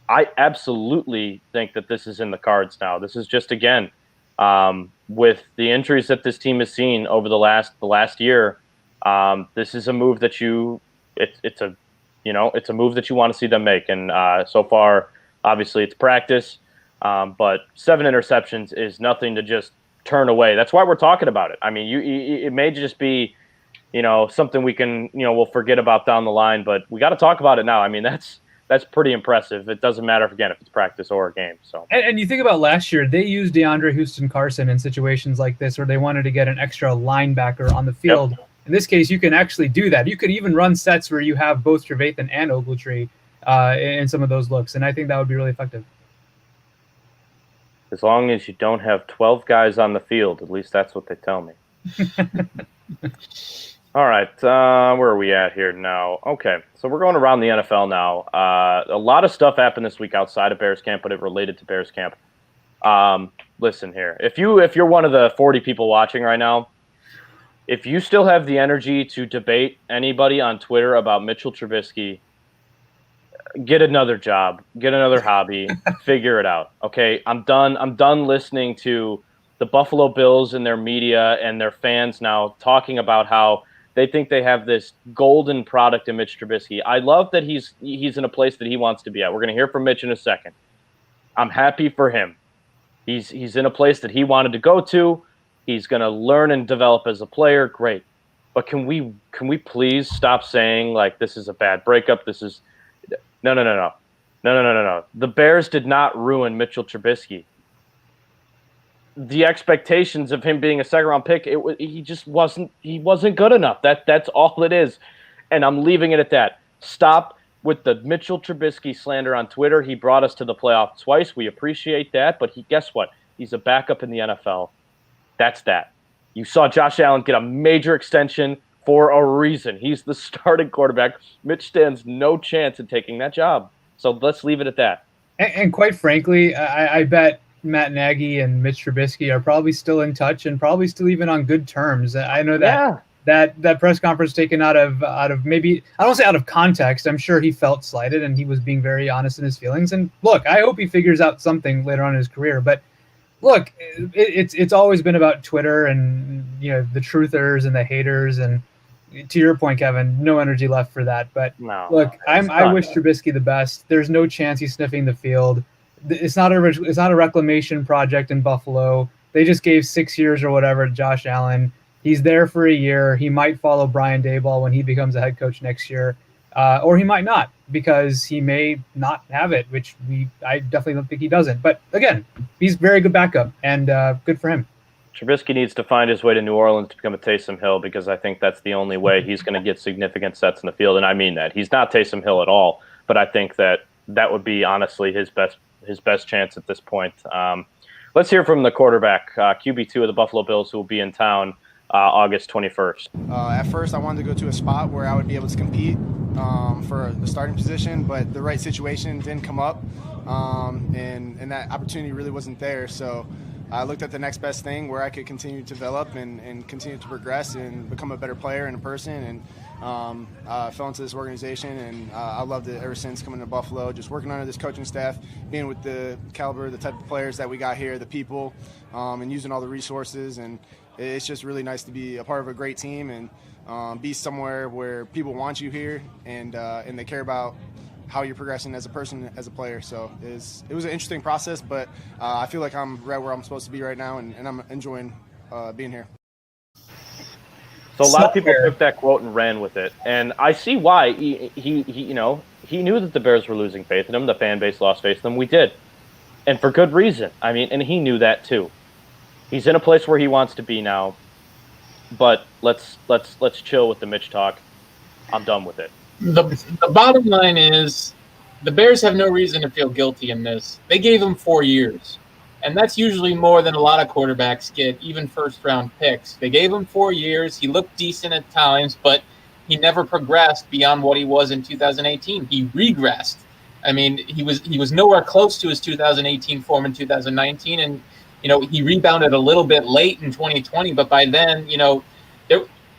I absolutely think that this is in the cards now. This is just, again, with the injuries that this team has seen over the last year, this is a move that it's a move that you want to see them make. And so far, obviously, it's practice, but 7 interceptions is nothing to just turn away. That's why we're talking about it. I mean, it may just be, something we can, we'll forget about down the line, but we got to talk about it now. I mean, that's pretty impressive. It doesn't matter, if it's practice or a game. So, and you think about last year, they used DeAndre Houston-Carson in situations like this where they wanted to get an extra linebacker on the field. Yep. In this case, you can actually do that. You could even run sets where you have both Trevathan and Ogletree in some of those looks, and I think that would be really effective. As long as you don't have 12 guys on the field, at least that's what they tell me. All right, where are we at here now? Okay, so we're going around the NFL now. A lot of stuff happened this week outside of Bears camp, but it related to Bears camp. Listen here. If you're one of the 40 people watching right now, if you still have the energy to debate anybody on Twitter about Mitchell Trubisky, get another job, get another hobby, figure it out. Okay, I'm done listening to the Buffalo Bills and their media and their fans now talking about how they think they have this golden product in Mitch Trubisky. I love that he's in a place that he wants to be at. We're going to hear from Mitch in a second. I'm happy for him. He's in a place that he wanted to go to. He's going to learn and develop as a player. Great. But can we please stop saying like this is a bad breakup? This is No. The Bears did not ruin Mitchell Trubisky. The expectations of him being a second-round pick, he just wasn't good enough. That's all it is. And I'm leaving it at that. Stop with the Mitchell Trubisky slander on Twitter. He brought us to the playoff twice. We appreciate that, but guess what? He's a backup in the NFL. That's that. You saw Josh Allen get a major extension for a reason. He's the starting quarterback. Mitch stands no chance in taking that job. So let's leave it at that. And quite frankly, I bet Matt Nagy and Mitch Trubisky are probably still in touch and probably still even on good terms. I know that press conference taken out of maybe, I don't say out of context. I'm sure he felt slighted and he was being very honest in his feelings. And look, I hope he figures out something later on in his career. But look, it's always been about Twitter and the truthers and the haters. And to your point, Kevin, no energy left for that. But look, I wish Trubisky the best. There's no chance he's sniffing the field. It's not a reclamation project in Buffalo. They just gave 6 years or whatever to Josh Allen. He's there for a year. He might follow Brian Daboll when he becomes a head coach next year, or he might not because he may not have it, which I definitely don't think he doesn't. But again, he's very good backup and good for him. Trubisky needs to find his way to New Orleans to become a Taysom Hill because I think that's the only way he's going to get significant sets in the field, and I mean that. He's not Taysom Hill at all, but I think that would be honestly his best chance at this point. Let's hear from the quarterback, QB2 of the Buffalo Bills, who will be in town August 21st. At first, I wanted to go to a spot where I would be able to compete for the starting position, but the right situation didn't come up, and that opportunity really wasn't there. So I looked at the next best thing where I could continue to develop and continue to progress and become a better player and a person. And fell into this organization, and I loved it ever since coming to Buffalo, just working under this coaching staff, being with the caliber, the type of players that we got here, the people, and using all the resources. And it's just really nice to be a part of a great team and be somewhere where people want you here and they care about how you're progressing as a person, as a player. So it was an interesting process, but I feel like I'm right where I'm supposed to be right now, and I'm enjoying being here. So a lot of people took that quote and ran with it, and I see why. He knew that the Bears were losing faith in him. The fan base lost faith in him. We did, and for good reason. I mean, and he knew that too. He's in a place where he wants to be now, but let's chill with the Mitch talk. I'm done with it. The bottom line is the Bears have no reason to feel guilty in this. They gave him 4 years. And that's usually more than a lot of quarterbacks get, even first-round picks. They gave him 4 years. He looked decent at times, but he never progressed beyond what he was in 2018. He regressed. I mean, he was nowhere close to his 2018 form in 2019, and he rebounded a little bit late in 2020. But by then,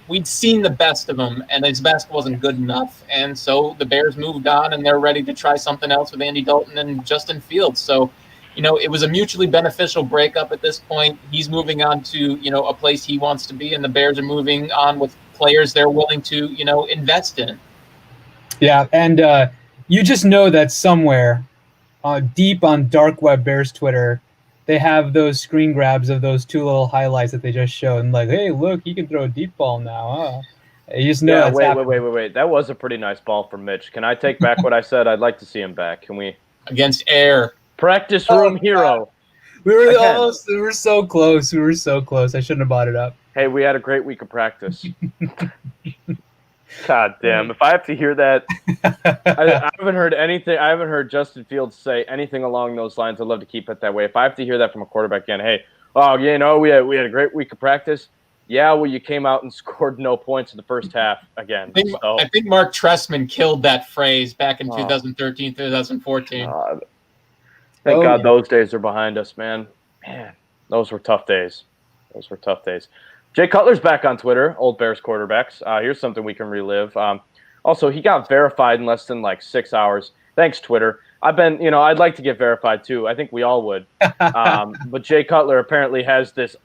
we'd seen the best of him, and his best wasn't good enough. And so the Bears moved on, and they're ready to try something else with Andy Dalton and Justin Fields. So it was a mutually beneficial breakup at this point. He's moving on to, a place he wants to be, and the Bears are moving on with players they're willing to, invest in. Yeah, and you just know that somewhere deep on dark web Bears Twitter, they have those screen grabs of those 2 little highlights that they just showed. And like, hey, look, he can throw a deep ball now. Huh? You just know. Yeah, wait. That was a pretty nice ball from Mitch. Can I take back what I said? I'd like to see him back. Can we? Against air. Practice room hero. We were so close. I shouldn't have brought it up. Hey, we had a great week of practice. God damn. If I have to hear that, I haven't heard anything. I haven't heard Justin Fields say anything along those lines. I'd love to keep it that way. If I have to hear that from a quarterback again, hey, we had a great week of practice. Yeah, well, you came out and scored no points in the first half again. I think Mark Trestman killed that phrase back in 2013, 2014. Thank God those days are behind us, man. Man, those were tough days. Jay Cutler's back on Twitter, old Bears quarterbacks. Here's something we can relive. Also, he got verified in less than like 6 hours. Thanks, Twitter. I'd like to get verified too. I think we all would. But Jay Cutler apparently has this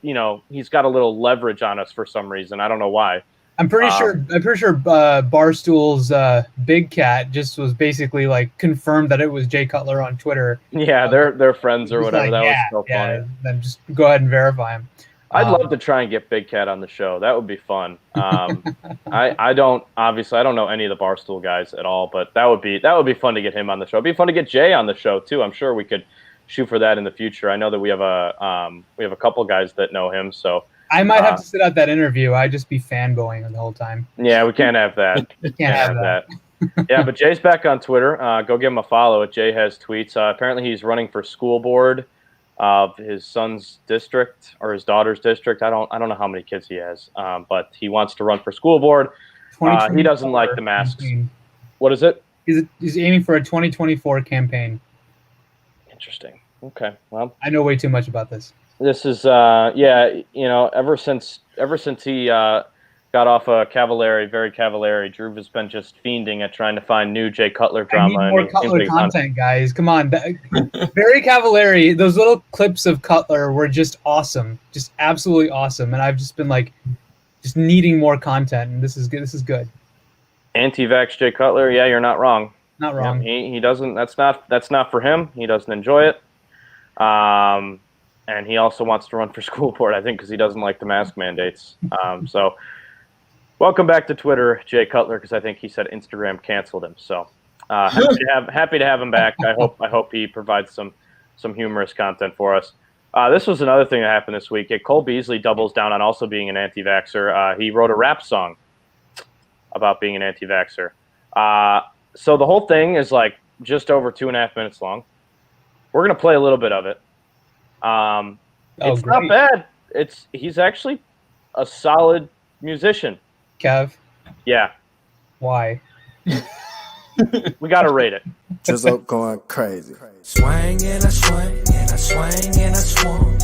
he's got a little leverage on us for some reason. I don't know why. I'm pretty sure Barstool's Big Cat just was basically like confirmed that it was Jay Cutler on Twitter. Yeah, they're friends or whatever. That was so funny. Then just go ahead and verify him. I'd love to try and get Big Cat on the show. That would be fun. I don't know any of the Barstool guys at all, but that would be fun to get him on the show. It'd be fun to get Jay on the show too. I'm sure we could shoot for that in the future. I know that we have a couple guys that know him, so I might have to sit out that interview. I'd just be fanboying the whole time. Yeah, we can't have that. Can't have that. Yeah, but Jay's back on Twitter. Go give him a follow. Jay has tweets. Apparently, he's running for school board of his son's district or his daughter's district. I don't know how many kids he has, but he wants to run for school board. He doesn't like the masks. Campaign. What is it? He's aiming for a 2024 campaign. Interesting. Okay. Well, I know way too much about this. This is ever since he got off very Cavallari, Drew has been just fiending at trying to find new Jay Cutler drama. I need more Cutler content, guys. Come on. Very Cavallari, those little clips of Cutler were just awesome. Just absolutely awesome. And I've just been just needing more content, and this is good. Anti-vax Jay Cutler, yeah, you're not wrong. Not wrong. Yeah, he doesn't that's not for him. He doesn't enjoy it. And he also wants to run for school board, I think, because he doesn't like the mask mandates. So welcome back to Twitter, Jay Cutler, because I think he said Instagram canceled him. So happy to have him back. I hope he provides some humorous content for us. This was another thing that happened this week. Cole Beasley doubles down on also being an anti-vaxxer. He wrote a rap song about being an anti-vaxxer. So the whole thing is just over 2.5 minutes long. We're going to play a little bit of it. It's great. not bad. He's actually a solid musician. Kev? Yeah. Why? We got to rate it. Just up going crazy. Swang and I swang and I swang and I swung.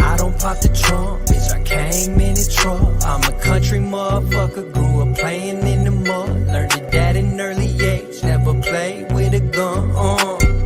I don't pop the trunk, bitch, I came in a truck. I'm a country motherfucker, grew up playing in the mud. Learned it at an early age, never played with a gun.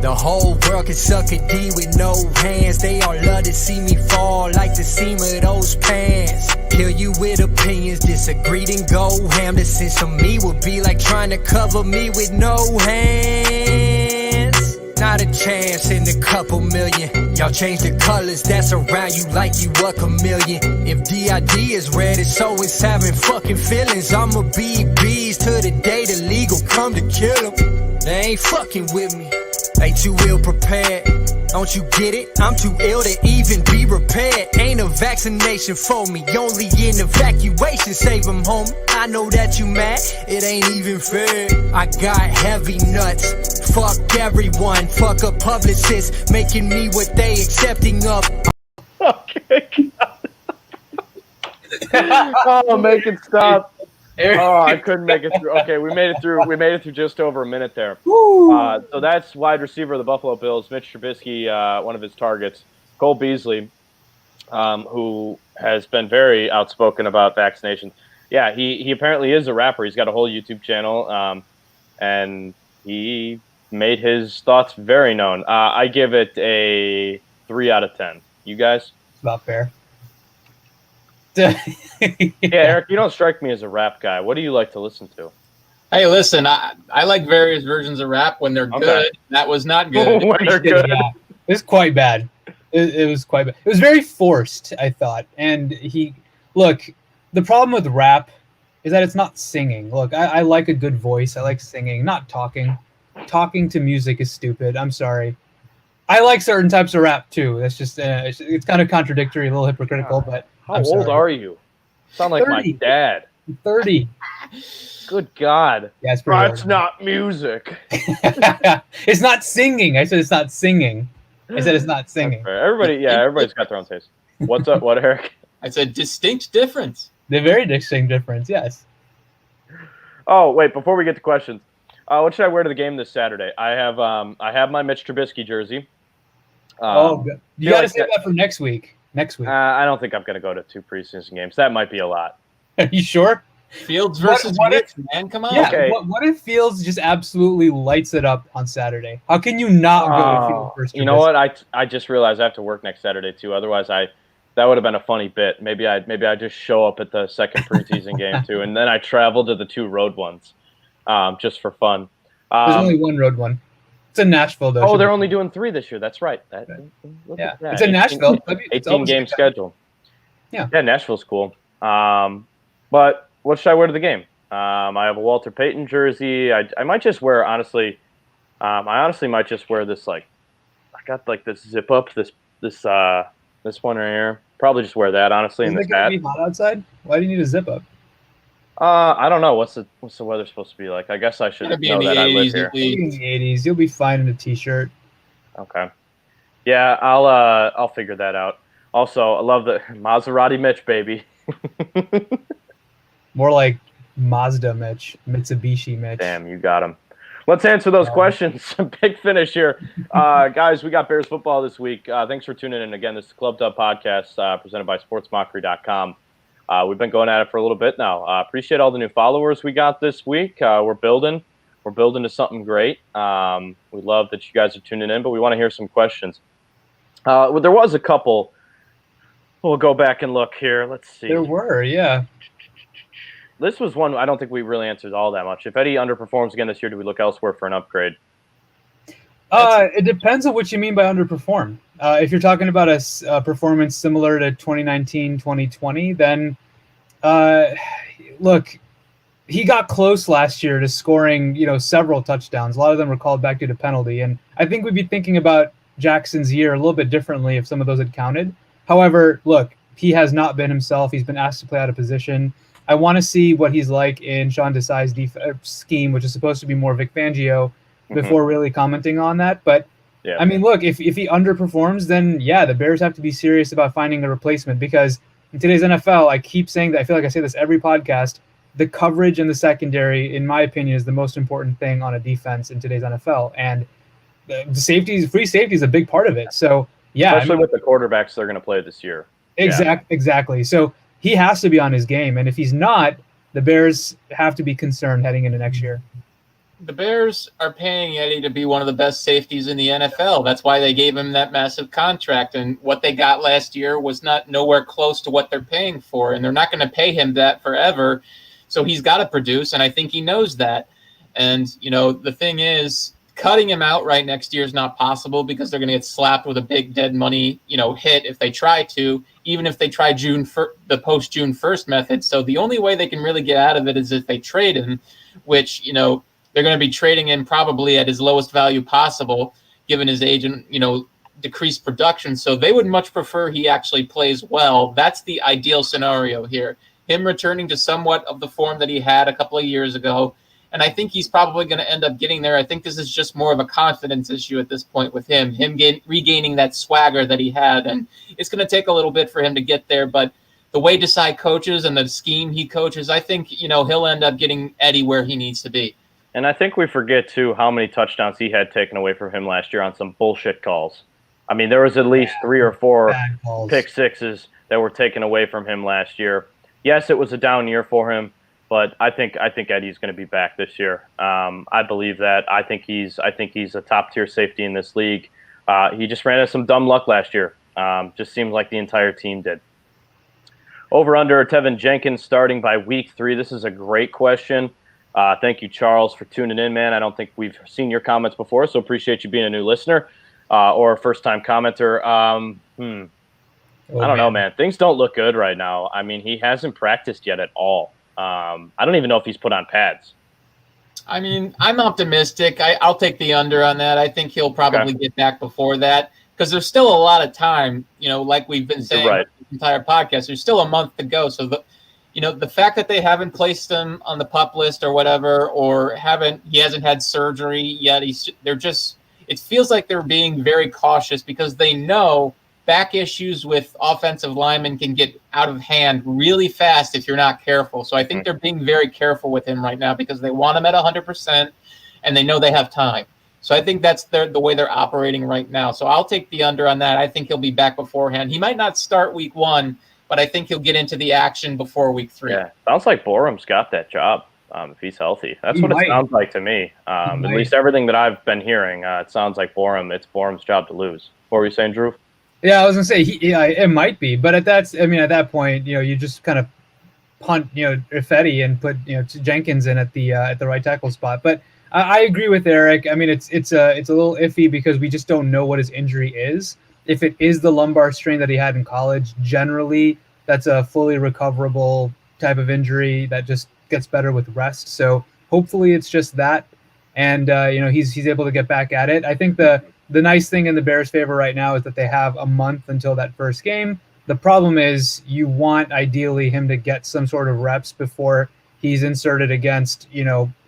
The whole world can suck a D with no hands. They all love to see me fall like the seam of those pants. Kill you with opinions, disagreed and go ham. The sense of me would be like trying to cover me with no hands. Not a chance in a couple million. Y'all change the colors that's around you like you a chameleon. If DID is red, it's always having fucking feelings. I'ma be bees till the day the legal come to kill them. They ain't fucking with me. They too ill prepared. Don't you get it? I'm too ill to even be repaired. Ain't a vaccination for me, only an evacuation. Save them, homie. I know that you mad, it ain't even fair. I got heavy nuts. Fuck everyone, fuck a publicist, making me what they accepting of. Okay. Oh, make it stop. Oh, I couldn't make it through. Okay, we made it through just over a minute there. So that's wide receiver of the Buffalo Bills, Mitch Trubisky, one of his targets. Cole Beasley, who has been very outspoken about vaccinations. Yeah, he apparently is a rapper. He's got a whole YouTube channel, and he made his thoughts very known. I give it a 3 out of 10. You guys? It's about fair. Yeah, Eric, you don't strike me as a rap guy. What do you like to listen to? Hey, listen, I like various versions of rap when they're good. That was not good. When they're good. Yeah. It was quite bad. It was quite bad. It was very forced, I thought. And the problem with rap is that it's not singing. Look, I like a good voice. I like singing, not talking. Talking to music is stupid. I'm sorry. I like certain types of rap too. That's just it's kind of contradictory, a little hypocritical, but how old are you? Sound like 30. My dad. 30. Good God. Yeah, it's not music. It's not singing. I said it's not singing. I said it's not singing. Everybody's got their own taste. What's up? What, Eric? It's a distinct difference. The very distinct difference, yes. Oh, wait, before we get to questions, What should I wear to the game this Saturday? I have my Mitch Trubisky jersey. You got to save that for next week. I don't think I'm going to go to 2 preseason games. That might be a lot. Are you sure? Fields versus Mitch, man. Come on. Yeah. Okay. What if Fields just absolutely lights it up on Saturday? How can you not go to Fields versus Trubisky? You know what? I just realized I have to work next Saturday too. Otherwise, that would have been a funny bit. Maybe I just show up at the second preseason game too, and then I travel to the 2 road ones, just for fun. There's only one road one. It's in Nashville, though. Oh, they're only doing 3 this year. That's right. Yeah, it's in Nashville. 18-game schedule. Yeah, Nashville's cool. But what should I wear to the game? I have a Walter Payton jersey. I might just wear, honestly. I honestly might just wear this, like, I got like this zip up, this one right here. Probably just wear that, honestly. Isn't it gonna be hot outside? Why do you need a zip up? I don't know. What's the weather supposed to be like? I guess I should know that I live here. In the 80s, you'll be fine in a t-shirt. Okay. Yeah, I'll figure that out. Also, I love the Maserati Mitch, baby. More like Mazda Mitch, Mitsubishi Mitch. Damn, you got him. Let's answer those questions. Big finish here. Guys, we got Bears football this week. Thanks for tuning in. Again, this is the Club Dub Podcast presented by SportsMockery.com. We've been going at it for a little bit now. Appreciate all the new followers we got this week. We're building to something great. We love that you guys are tuning in, but we want to hear some questions. There was a couple. We'll go back and look here. Let's see. There were, yeah. This was one I don't think we really answered all that much. If Eddie underperforms again this year, do we look elsewhere for an upgrade? It depends on what you mean by underperform. If you're talking about a performance similar to 2019, 2020, then look, he got close last year to scoring, several touchdowns. A lot of them were called back due to penalty. And I think we'd be thinking about Jackson's year a little bit differently if some of those had counted. However, look, he has not been himself. He's been asked to play out of position. I want to see what he's like in Sean Desai's scheme, which is supposed to be more Vic Fangio, before really commenting on that. But, yeah. I mean, look, if he underperforms, then, yeah, the Bears have to be serious about finding a replacement because in today's NFL, I keep saying that. I feel like I say this every podcast. The coverage in the secondary, in my opinion, is the most important thing on a defense in today's NFL. And the free safety is a big part of it. So, yeah. Especially with the quarterbacks they're going to play this year. Exactly. So he has to be on his game. And if he's not, the Bears have to be concerned heading into next year. The Bears are paying Eddie to be one of the best safeties in the NFL. That's why they gave him that massive contract. And what they got last year was nowhere close to what they're paying for. And they're not going to pay him that forever. So he's got to produce. And I think he knows that. And, the thing is, cutting him outright next year is not possible because they're going to get slapped with a big dead money, hit if they try to, even if they try the post-June 1st method. So the only way they can really get out of it is if they trade him, which, they're going to be trading him probably at his lowest value possible, given his age and, decreased production. So they would much prefer he actually plays well. That's the ideal scenario here. Him returning to somewhat of the form that he had a couple of years ago. And I think he's probably going to end up getting there. I think this is just more of a confidence issue at this point with him regaining that swagger that he had. And it's going to take a little bit for him to get there. But the way Desai coaches and the scheme he coaches, I think, he'll end up getting Eddie where he needs to be. And I think we forget, too, how many touchdowns he had taken away from him last year on some bullshit calls. I mean, there was at least 3 or 4 pick sixes that were taken away from him last year. Yes, it was a down year for him. But I think Eddie's going to be back this year. I believe that. I think he's a top tier safety in this league. He just ran into some dumb luck last year. Just seems like the entire team did. Over under Tevin Jenkins starting by week 3. This is a great question. Thank you, Charles, for tuning in, man. I don't think we've seen your comments before, so appreciate you being a new listener or a first time commenter. I don't know, man. Things don't look good right now. I mean, he hasn't practiced yet at all. I don't even know if he's put on pads. I mean, I'm optimistic. I'll take the under on that. I think he'll probably get back before that because there's still a lot of time, like we've been saying the entire podcast. There's still a month to go. So, the fact that they haven't placed him on the PUP list or whatever, or he hasn't had surgery yet, it feels like they're being very cautious because they know back issues with offensive linemen can get out of hand really fast if you're not careful. So I think they're being very careful with him right now because they want him at 100%. and they know they have time. So I think that's the way they're operating right now. So I'll take the under on that. I think he'll be back beforehand. He might not start week 1, but I think he'll get into the action before week 3. Yeah, sounds like Borum's got that job if he's healthy. That's what it sounds like to me. At least everything that I've been hearing, it sounds like it's Borum's job to lose. What were you saying, Drew? Yeah, I was gonna say it might be, but at that point, you just kind of punt, Ifedi and put Jenkins in at the right tackle spot. But I agree with Eric. I mean, it's a little iffy because we just don't know what his injury is. If it is the lumbar strain that he had in college, generally that's a fully recoverable type of injury that just gets better with rest. So hopefully it's just that, and he's able to get back at it. I think the nice thing in the Bears' favor right now is that they have a month until that first game. The problem is you want ideally him to get some sort of reps before he's inserted against,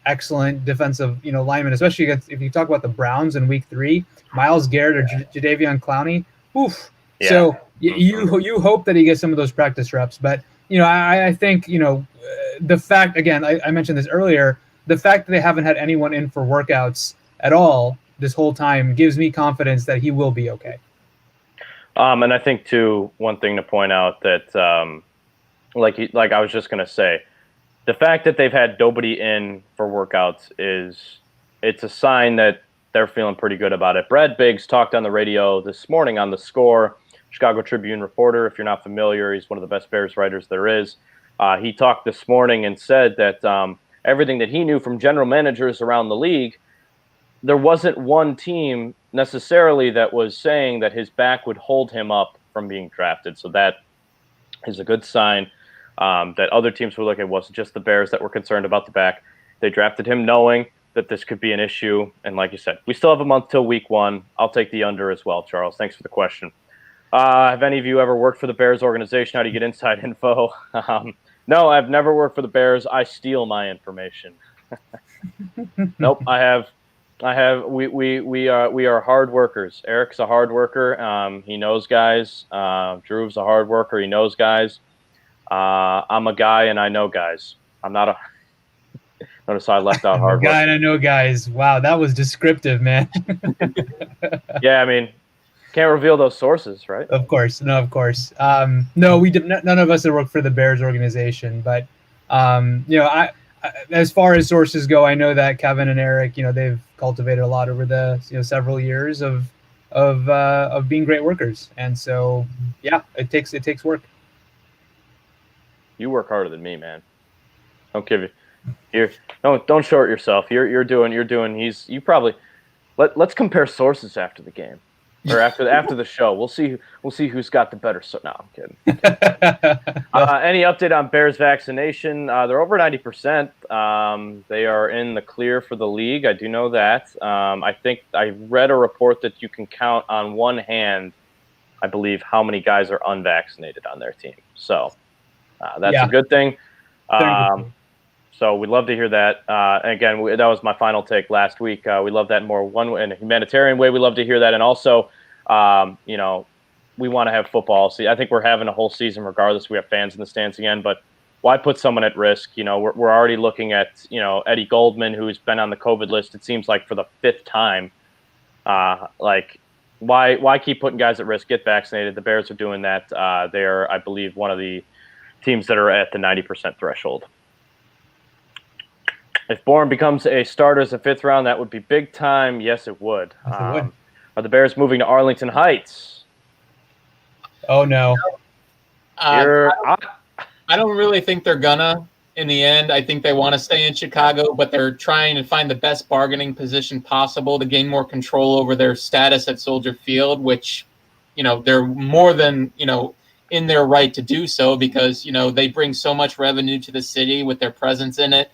excellent defensive, linemen, especially against, if you talk about the Browns in week 3, Myles Garrett or Jadeveon Clowney. Oof. Yeah. So you hope that he gets some of those practice reps. But, I think, the fact, again, I mentioned this earlier, the fact that they haven't had anyone in for workouts at all this whole time gives me confidence that he will be okay. And I think, too, one thing to point out that, like I was just going to say, the fact that they've had nobody in for workouts it's a sign that they're feeling pretty good about it. Brad Biggs talked on the radio this morning on The Score, Chicago Tribune reporter. If you're not familiar, he's one of the best Bears writers there is. He talked this morning and said that everything that he knew from general managers around the league, there wasn't one team necessarily that was saying that his back would hold him up from being drafted. So that is a good sign that other teams were looking. It wasn't just the Bears that were concerned about the back. They drafted him knowing that this could be an issue. And like you said, we still have a month till week 1. I'll take the under as well, Charles. Thanks for the question. Have any of you ever worked for the Bears organization? How do you get inside info? No, I've never worked for the Bears. I steal my information. Nope, I have. We are hard workers. Eric's a hard worker. He knows guys. Drew's a hard worker. He knows guys. I'm a guy and I know guys. I'm not a. Notice I left out hard work. Guy and I know guys. Wow, that was descriptive, man. Yeah, I mean, can't reveal those sources, right? Of course, no, of course. No, we did. None of us have worked for the Bears organization, but I as far as sources go, I know that Kevin and Eric, they've cultivated a lot over the several years of being great workers, and so yeah, it takes work. You work harder than me, man. Don't short yourself. You're doing. You probably let's compare sources after the game. Or after the show, we'll see who's got the better. No, I'm kidding. Any update on Bears vaccination? They're over 90%. They are in the clear for the league. I do know that. I think I read a report that you can count on one hand, I believe, how many guys are unvaccinated on their team. So that's a good thing. So we'd love to hear that. And again, that was my final take last week. We love that in a humanitarian way. We love to hear that. And also, we want to have football. See, I think we're having a whole season regardless. We have fans in the stands again, but why put someone at risk? We're already looking at, Eddie Goldman, who's been on the COVID list, it seems like for the 5th time. Why keep putting guys at risk? Get vaccinated. The Bears are doing that. They're, I believe, one of the teams that are at the 90% threshold. If Bourne becomes a starter as a 5th round, that would be big time. Yes, it would. Are the Bears moving to Arlington Heights? Oh, no. I don't really think they're gonna in the end. I think they want to stay in Chicago, but they're trying to find the best bargaining position possible to gain more control over their status at Soldier Field, which, they're more than, in their right to do so because, they bring so much revenue to the city with their presence in it.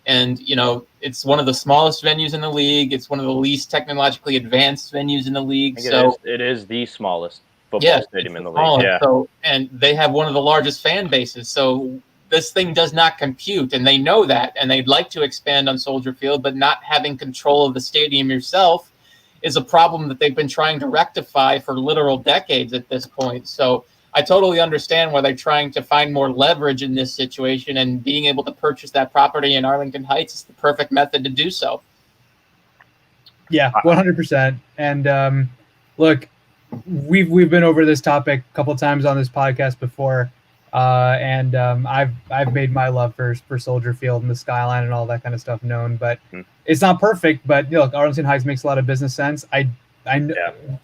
And, it's one of the smallest venues in the league. It's one of the least technologically advanced venues in the league. So it is the smallest football stadium in the league. Yeah. So, and they have one of the largest fan bases. So this thing does not compute, and they know that. And they'd like to expand on Soldier Field, but not having control of the stadium yourself is a problem that they've been trying to rectify for literal decades at this point. So I totally understand why they're trying to find more leverage in this situation, and being able to purchase that property in Arlington Heights is the perfect method to do so. Yeah, 100%. And look, we've been over this topic a couple times on this podcast before, and I've made my love for Soldier Field and the skyline and all that kind of stuff known. But it's not perfect. But look, Arlington Heights makes a lot of business sense. I know.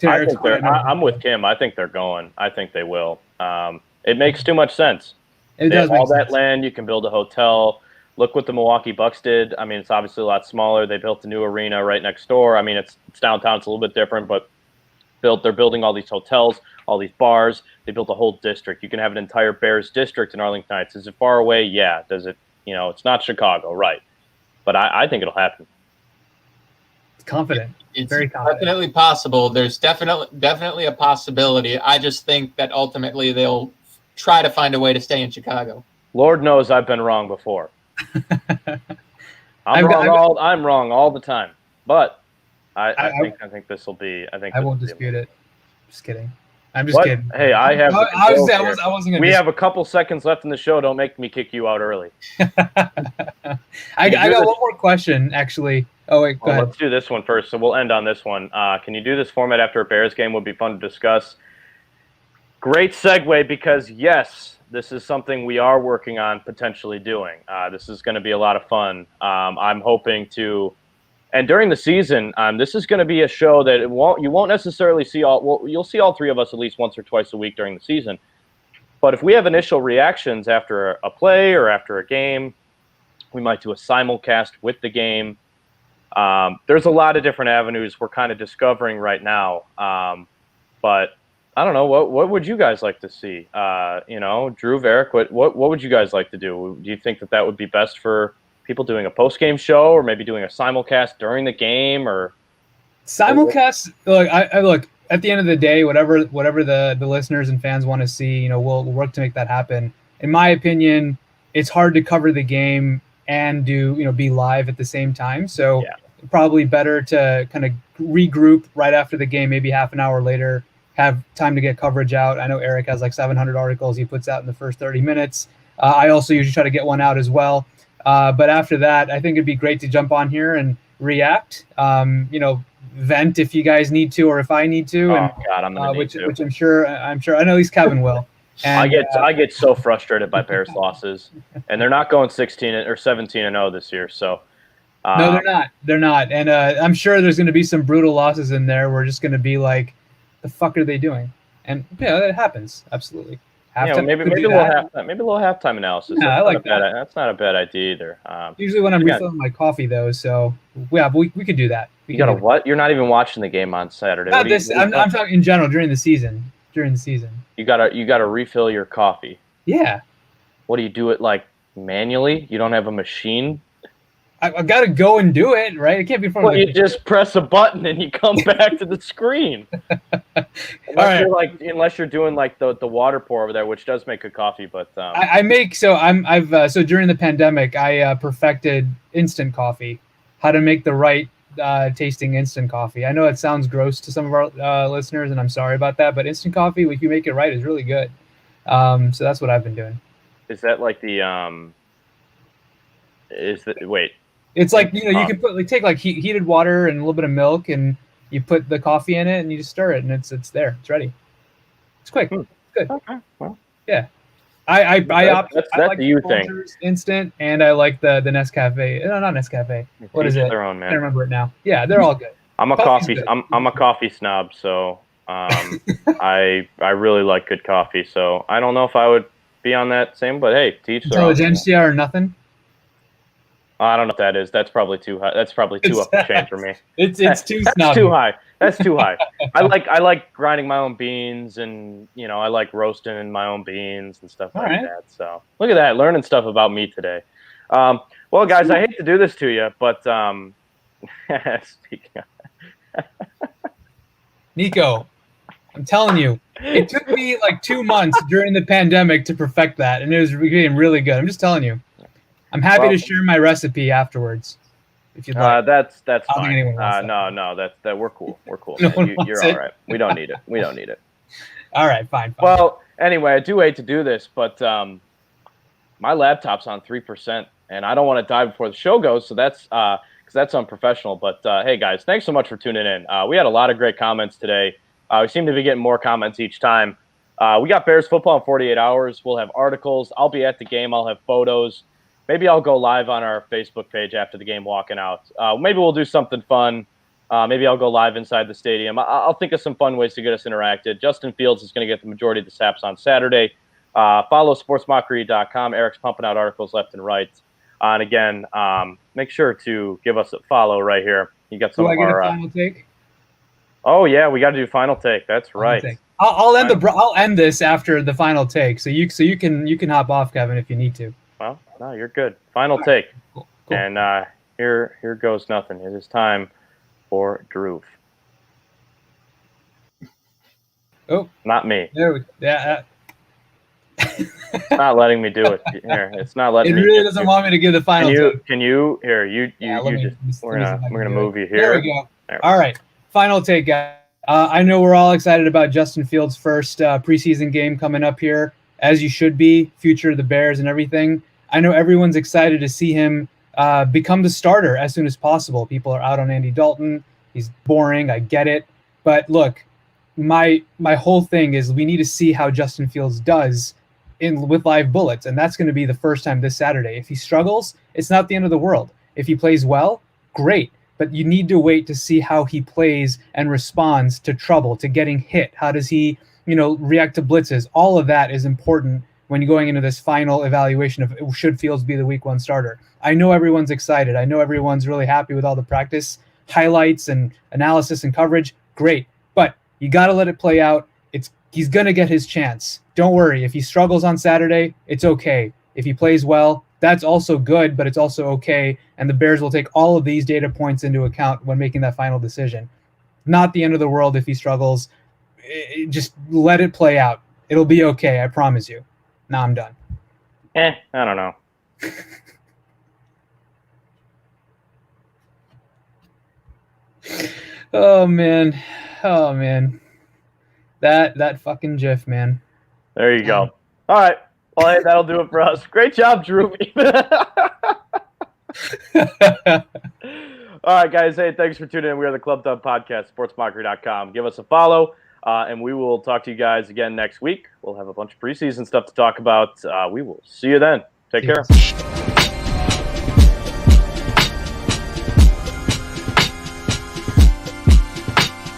I'm with Kim. I think they're going. I think they will. It makes too much sense. It does make all sense. That land, you can build a hotel. Look what the Milwaukee Bucks did. I mean, it's obviously a lot smaller. They built a new arena right next door. I mean, it's downtown. It's a little bit different, but they're building all these hotels, all these bars. They built a whole district. You can have an entire Bears district in Arlington Heights. Is it far away? Yeah. Does it? It's not Chicago, right? But I think it'll happen. It's confident. It's very confident. Definitely possible. There's definitely a possibility. I just think that ultimately they'll try to find a way to stay in Chicago. Lord knows I've been wrong before. I'm wrong all the time. But I think this will be. I won't dispute it. Just kidding. I'm just kidding. Hey, I have. I wasn't gonna. We have a couple seconds left in the show. Don't make me kick you out early. I got one more question, actually. Oh wait, go ahead. Let's do this one first. So we'll end on this one. Can you do this format after a Bears game? Would be fun to discuss. Great segue, because yes, this is something we are working on potentially doing. This is going to be a lot of fun. I'm hoping to, and during the season, this is going to be a show that you won't necessarily see all. Well, you'll see all three of us at least once or twice a week during the season. But if we have initial reactions after a play or after a game, we might do a simulcast with the game. There's a lot of different avenues we're kind of discovering right now. But I don't know. What would you guys like to see? Drew, Varick, what would you guys like to do? Do you think that would be best for people doing a post-game show, or maybe doing a simulcast during the game, or simulcast? Look, I look at the end of the day, whatever the listeners and fans want to see, we'll work to make that happen. In my opinion, it's hard to cover the game and do be live at the same time. So probably better to kind of regroup right after the game, maybe half an hour later. Have time to get coverage out. I know Eric has like 700 articles he puts out in the first 30 minutes. I also usually try to get one out as well. But after that, I think it'd be great to jump on here and react. Vent if you guys need to, or if I need to. Oh God, I'm gonna need to. Which I'm sure. I know at least Kevin will. And, I get so frustrated by Bears losses, and they're not going 16 or 17-0 this year. So no, they're not. They're not. And I'm sure there's going to be some brutal losses in there. We're just going to be like, the fuck are they doing? And that happens absolutely. Maybe a little halftime analysis. Yeah, I like that. That's not a bad idea either. Usually when I'm refilling my coffee though, so we could do that. You got what? You're not even watching the game on Saturday. Not this. I'm talking in general during the season. You gotta refill your coffee. Yeah. What do you do it like manually? You don't have a machine? I gotta go and do it, right? It can't be from. Well, you just press a button and you come back to the screen. Unless you're doing like the water pour over there, which does make good coffee, but so during the pandemic, I perfected instant coffee, how to make the right tasting instant coffee. I know it sounds gross to some of our listeners, and I'm sorry about that, but instant coffee, if you make it right, is really good. So that's what I've been doing. Is that like the wait? It's like, you can put take like heated water and a little bit of milk, and you put the coffee in it, and you just stir it, and it's there. It's ready. It's quick. It's good. Okay. Well, yeah. I like the you thing. Instant, and I like the Nescafe. No, not Nescafe. What is it? Their own, man. I can't remember it now. Yeah, they're all good. I'm a coffee snob, so I really like good coffee. So I don't know if I would be on that same, but hey, teach their own. Intelligentsia or nothing. I don't know what that is. That's probably too high. That's probably too up the chain for me. It's too snobby. That's too high. That's too high. I like grinding my own beans, and I like roasting in my own beans and stuff like that. So look at that, learning stuff about me today. Well, guys, I hate to do this to you, but speaking of Nico, I'm telling you, it took me like 2 months during the pandemic to perfect that, and it was getting really good. I'm just telling you. I'm happy to share my recipe afterwards, if you'd like. That's fine. No, that we're cool. We're cool. You're all right. We don't need it. All right, fine. Well, anyway, I do hate to do this, but my laptop's on 3%, and I don't want to die before the show goes. So that's because that's unprofessional. But hey, guys, thanks so much for tuning in. We had a lot of great comments today. We seem to be getting more comments each time. We got Bears football in 48 hours. We'll have articles. I'll be at the game. I'll have photos. Maybe I'll go live on our Facebook page after the game walking out. Maybe we'll do something fun. Maybe I'll go live inside the stadium. I'll think of some fun ways to get us interacted. Justin Fields is going to get the majority of the snaps on Saturday. Follow sportsmockery.com. Eric's pumping out articles left and right. And again, make sure to give us a follow right here. You got some Do I of get our a final take? Oh yeah, we got to do final take. That's right. Take. I'll end this after the final take, so you can hop off, Kevin, if you need to. Well, no, you're good. Final take. Cool. And here goes nothing. It is time for Drew. Oh, not me. Yeah. It's not letting me do it. Here, it's not letting it me. It really doesn't want me to give the final take. Can you here? You just. We're gonna move you here. There we go. All right. Final take, guys. I know we're all excited about Justin Fields' first preseason game coming up here, as you should be, future of the Bears and everything. I know everyone's excited to see him become the starter as soon as possible. People are out on Andy Dalton. He's boring. I get it. But look, my whole thing is we need to see how Justin Fields does with live bullets, and that's going to be the first time this Saturday. If he struggles, it's not the end of the world. If he plays well, great. But you need to wait to see how he plays and responds to trouble, to getting hit. How does he, react to blitzes? All of that is important when you're going into this final evaluation of should Fields be the week 1 starter. I know everyone's excited. I know everyone's really happy with all the practice highlights and analysis and coverage. Great. But you got to let it play out. He's going to get his chance. Don't worry. If he struggles on Saturday, it's okay. If he plays well, that's also good, but it's also okay. And the Bears will take all of these data points into account when making that final decision. Not the end of the world if he struggles. Just let it play out. It'll be okay. I promise you. Now I'm done. I don't know. Oh man. That fucking GIF, man. There you go. All right. Well, hey, that'll do it for us. Great job, Drew. All right, guys. Hey, thanks for tuning in. We are the Club Dub Podcast, sportsmockery.com. Give us a follow, and we will talk to you guys again next week. We'll have a bunch of preseason stuff to talk about. We will see you then. Take care.